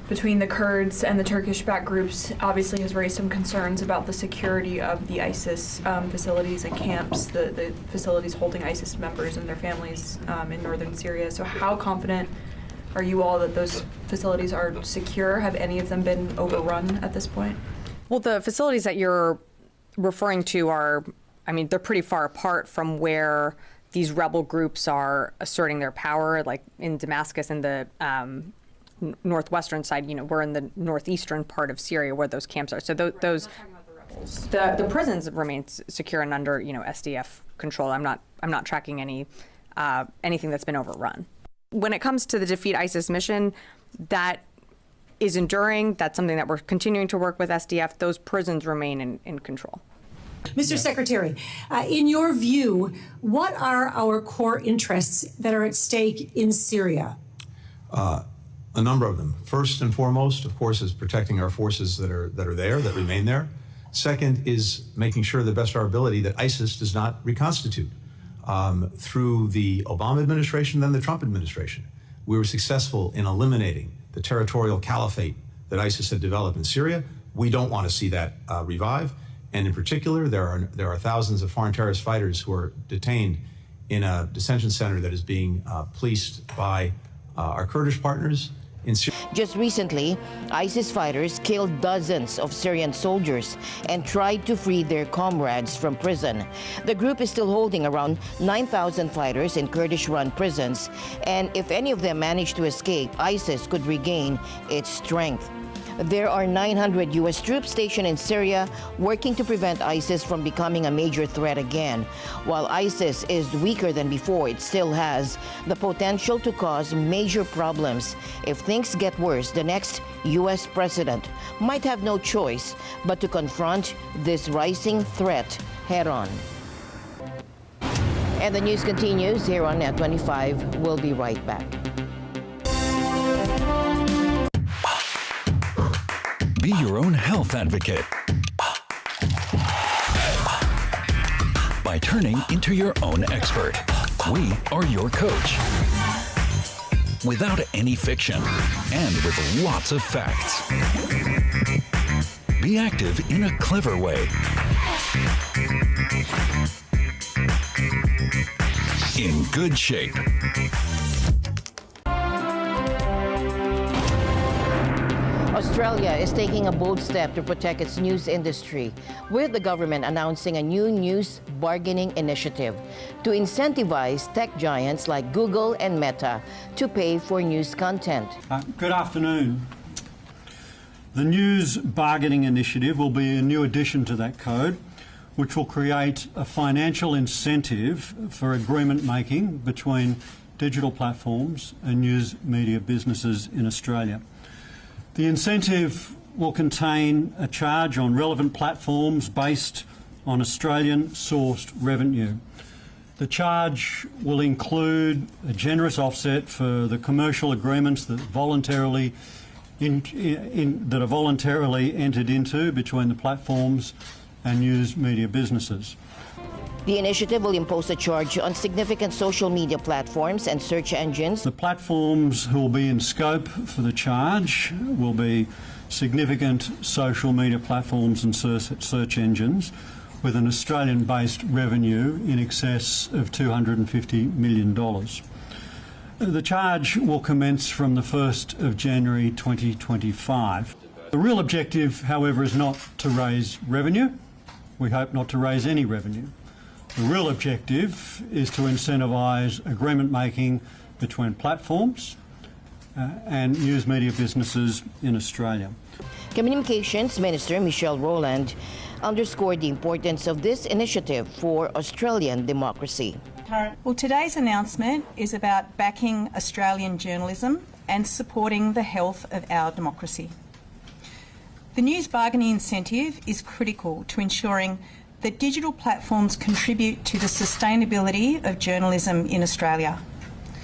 between the Kurds and the Turkish-backed groups obviously has raised some concerns about the security of the ISIS facilities and camps, the facilities holding ISIS members and their families in northern Syria. So how confident are you all that those facilities are secure? Have any of them been overrun at this point? Well, the facilities that you're referring to are, I mean, they're pretty far apart from where these rebel groups are asserting their power, like in Damascus and the northwestern side. You know, we're in the northeastern part of Syria where those camps are. So those, the prisons remain secure and under, you know, SDF control. I'm not tracking anything that's been overrun. When it comes to the Defeat ISIS mission, that is enduring. That's something that we're continuing to work with SDF. Those prisons remain in control. Mr. Secretary, in your view, what are our core interests that are at stake in Syria? A number of them. First and foremost, of course, is protecting our forces that remain there. Second is making sure, to the best of our ability, that ISIS does not reconstitute. Through the Obama administration, then the Trump administration, we were successful in eliminating the territorial caliphate that ISIS had developed in Syria. We don't want to see that revive. And in particular, there are thousands of foreign terrorist fighters who are detained in a detention center that is being policed by our Kurdish partners in Syria. Just recently, ISIS fighters killed dozens of Syrian soldiers and tried to free their comrades from prison. The group is still holding around 9,000 fighters in Kurdish-run prisons, and if any of them manage to escape, ISIS could regain its strength. There are 900 U.S. troops stationed in Syria working to prevent ISIS from becoming a major threat again. While ISIS is weaker than before, it still has the potential to cause major problems. If things get worse, the next U.S. president might have no choice but to confront this rising threat head-on. And the news continues here on Net 25. We'll be right back. Be your own health advocate by turning into your own expert. We are your coach. Without any fiction and with lots of facts. Be active in a clever way. In good shape. Australia is taking a bold step to protect its news industry, with the government announcing a new news bargaining initiative to incentivize tech giants like Google and Meta to pay for news content. Good afternoon. The News Bargaining Initiative will be a new addition to that code, which will create a financial incentive for agreement making between digital platforms and news media businesses in Australia. The incentive will contain a charge on relevant platforms based on Australian-sourced revenue. The charge will include a generous offset for the commercial agreements that voluntarily are voluntarily entered into between the platforms and news media businesses. The initiative will impose a charge on significant social media platforms and search engines. The platforms who will be in scope for the charge will be significant social media platforms and search engines with an Australian-based revenue in excess of $250 million. The charge will commence from the 1st of January 2025. The real objective, however, is not to raise revenue. We hope not to raise any revenue. The real objective is to incentivise agreement making between platforms and news media businesses in Australia. Communications Minister Michelle Rowland underscored the importance of this initiative for Australian democracy. Well, today's announcement is about backing Australian journalism and supporting the health of our democracy. The news bargaining incentive is critical to ensuring that digital platforms contribute to the sustainability of journalism in Australia.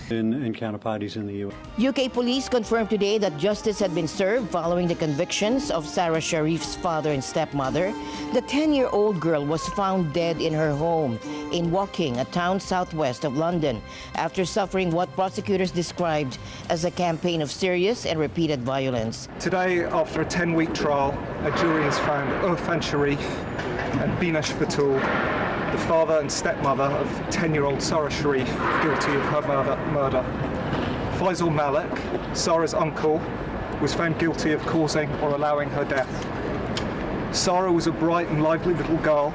And counterparties in the US. UK police confirmed today that justice had been served following the convictions of Sarah Sharif's father and stepmother. The 10-year-old girl was found dead in her home in Woking, a town southwest of London, after suffering what prosecutors described as a campaign of serious and repeated violence. Today, after a 10-week trial, a jury has found Irfan Sharif and Binash Batul, the father and stepmother of 10-year-old Sarah Sharif, guilty of her murder. Faisal Malik, Sarah's uncle, was found guilty of causing or allowing her death. Sarah was a bright and lively little girl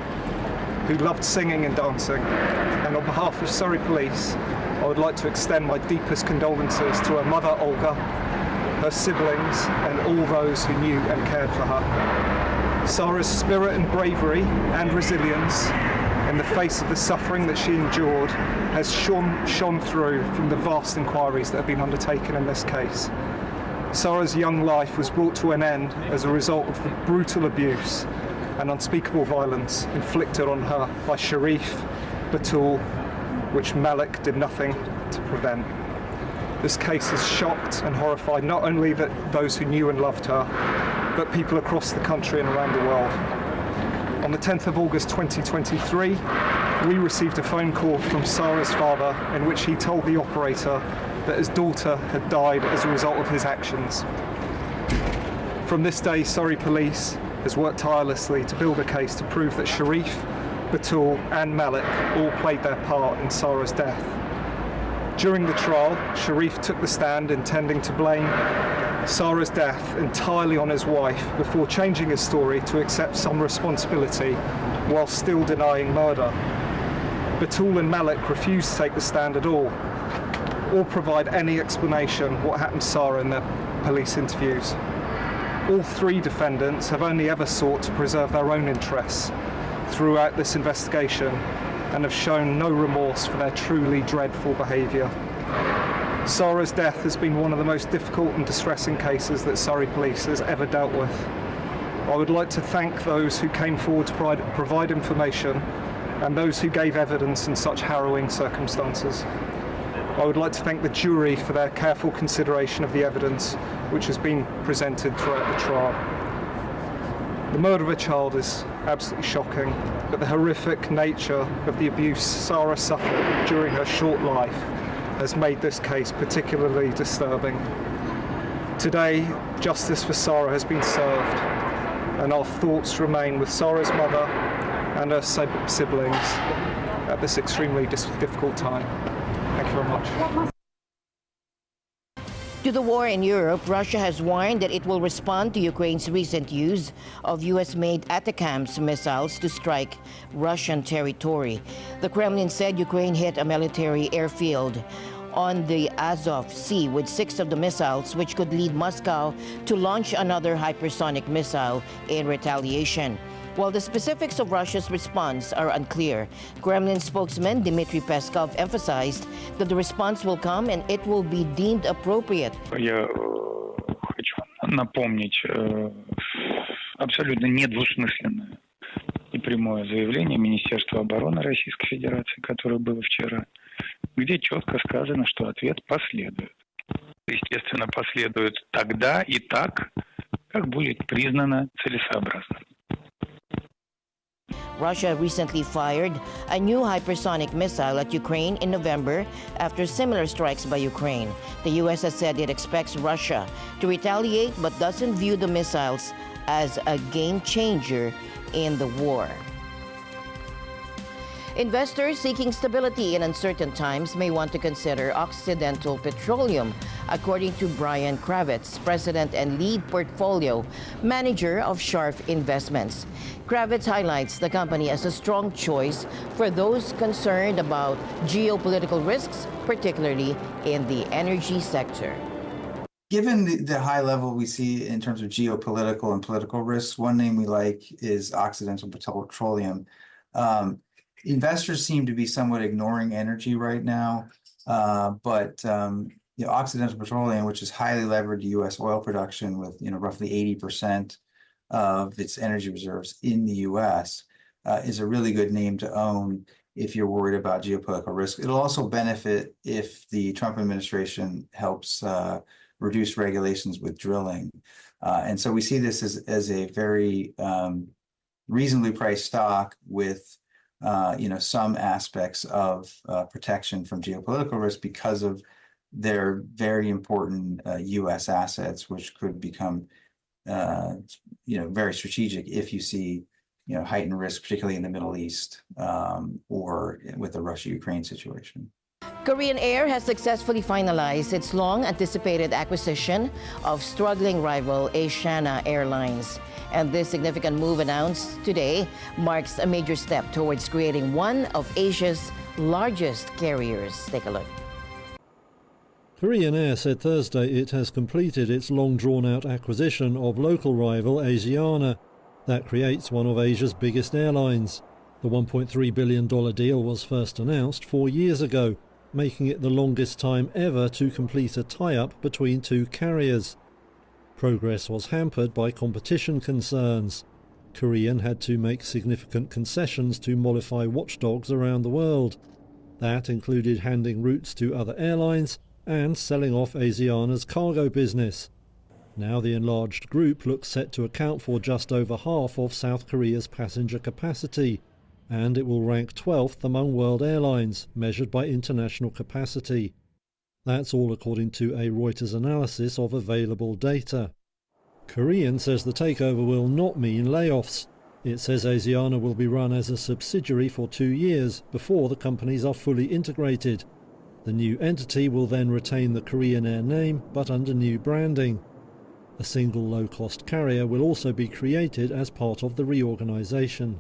who loved singing and dancing, and on behalf of Surrey Police, I would like to extend my deepest condolences to her mother Olga, her siblings, and all those who knew and cared for her. Sarah's spirit and bravery and resilience in the face of the suffering that she endured has shone through from the vast inquiries that have been undertaken in this case. Sarah's young life was brought to an end as a result of the brutal abuse and unspeakable violence inflicted on her by Sharif, Batul, which Malik did nothing to prevent. This case has shocked and horrified not only those who knew and loved her, but people across the country and around the world. On the 10th of August 2023, we received a phone call from Sarah's father in which he told the operator that his daughter had died as a result of his actions. From this day, Surrey Police has worked tirelessly to build a case to prove that Sharif, Batul and Malik all played their part in Sarah's death. During the trial, Sharif took the stand intending to blame Sarah's death entirely on his wife before changing his story to accept some responsibility while still denying murder. Batul and Malik refused to take the stand at all or provide any explanation what happened to Sarah in their police interviews. All three defendants have only ever sought to preserve their own interests throughout this investigation and have shown no remorse for their truly dreadful behaviour. Sarah's death has been one of the most difficult and distressing cases that Surrey Police has ever dealt with. I would like to thank those who came forward to provide information and those who gave evidence in such harrowing circumstances. I would like to thank the jury for their careful consideration of the evidence which has been presented throughout the trial. The murder of a child is absolutely shocking, but the horrific nature of the abuse Sarah suffered during her short life has made this case particularly disturbing. Today, justice for Sarah has been served, and our thoughts remain with Sarah's mother and her siblings at this extremely difficult time. Thank you very much. To the war in Europe, Russia has warned that it will respond to Ukraine's recent use of US-made ATACMS missiles to strike Russian territory. The Kremlin said Ukraine hit a military airfield on the Azov Sea with 6 of the missiles, which could lead Moscow to launch another hypersonic missile in retaliation. While the specifics of Russia's response are unclear, Kremlin spokesman Dmitry Peskov emphasized that the response will come and it will be deemed appropriate. Я хочу напомнить абсолютно недвусмысленное и прямое заявление Министерства обороны Российской Федерации, которое было вчера, где четко сказано, что ответ последует. Естественно, последует тогда и так, как будет признано целесообразным. Russia recently fired a new hypersonic missile at Ukraine in November after similar strikes by Ukraine. The U.S. has said it expects Russia to retaliate but doesn't view the missiles as a game changer in the war. Investors seeking stability in uncertain times may want to consider Occidental Petroleum, according to Brian Kravitz, president and lead portfolio manager of Scharf Investments. Kravitz highlights the company as a strong choice for those concerned about geopolitical risks, particularly in the energy sector. Given the high level we see in terms of geopolitical and political risks, one name we like is Occidental Petroleum. Investors seem to be somewhat ignoring energy right now, but Occidental Petroleum, which is highly levered to U.S. oil production with roughly 80% of its energy reserves in the U.S., is a really good name to own if you're worried about geopolitical risk. It'll also benefit if the Trump administration helps reduce regulations with drilling. And so we see this as a very reasonably priced stock with some aspects of protection from geopolitical risk because of their very important U.S. assets, which could become, very strategic if you see, heightened risk, particularly in the Middle East or with the Russia-Ukraine situation. Korean Air has successfully finalized its long-anticipated acquisition of struggling rival Asiana Airlines. And this significant move announced today marks a major step towards creating one of Asia's largest carriers. Take a look. Korean Air said Thursday it has completed its long-drawn-out acquisition of local rival Asiana. That creates one of Asia's biggest airlines. The $1.3 billion deal was first announced 4 years ago, making it the longest time ever to complete a tie-up between two carriers. Progress was hampered by competition concerns. Korean had to make significant concessions to mollify watchdogs around the world. That included handing routes to other airlines and selling off Asiana's cargo business. Now the enlarged group looks set to account for just over half of South Korea's passenger capacity, and it will rank 12th among world airlines, measured by international capacity. That's all according to a Reuters analysis of available data. Korean says the takeover will not mean layoffs. It says Asiana will be run as a subsidiary for 2 years before the companies are fully integrated. The new entity will then retain the Korean Air name, but under new branding. A single low-cost carrier will also be created as part of the reorganization.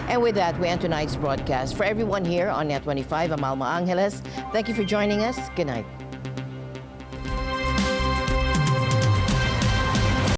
And with that, we end tonight's broadcast. For everyone here on Net 25, I'm Alma Angeles. Thank you for joining us. Good night.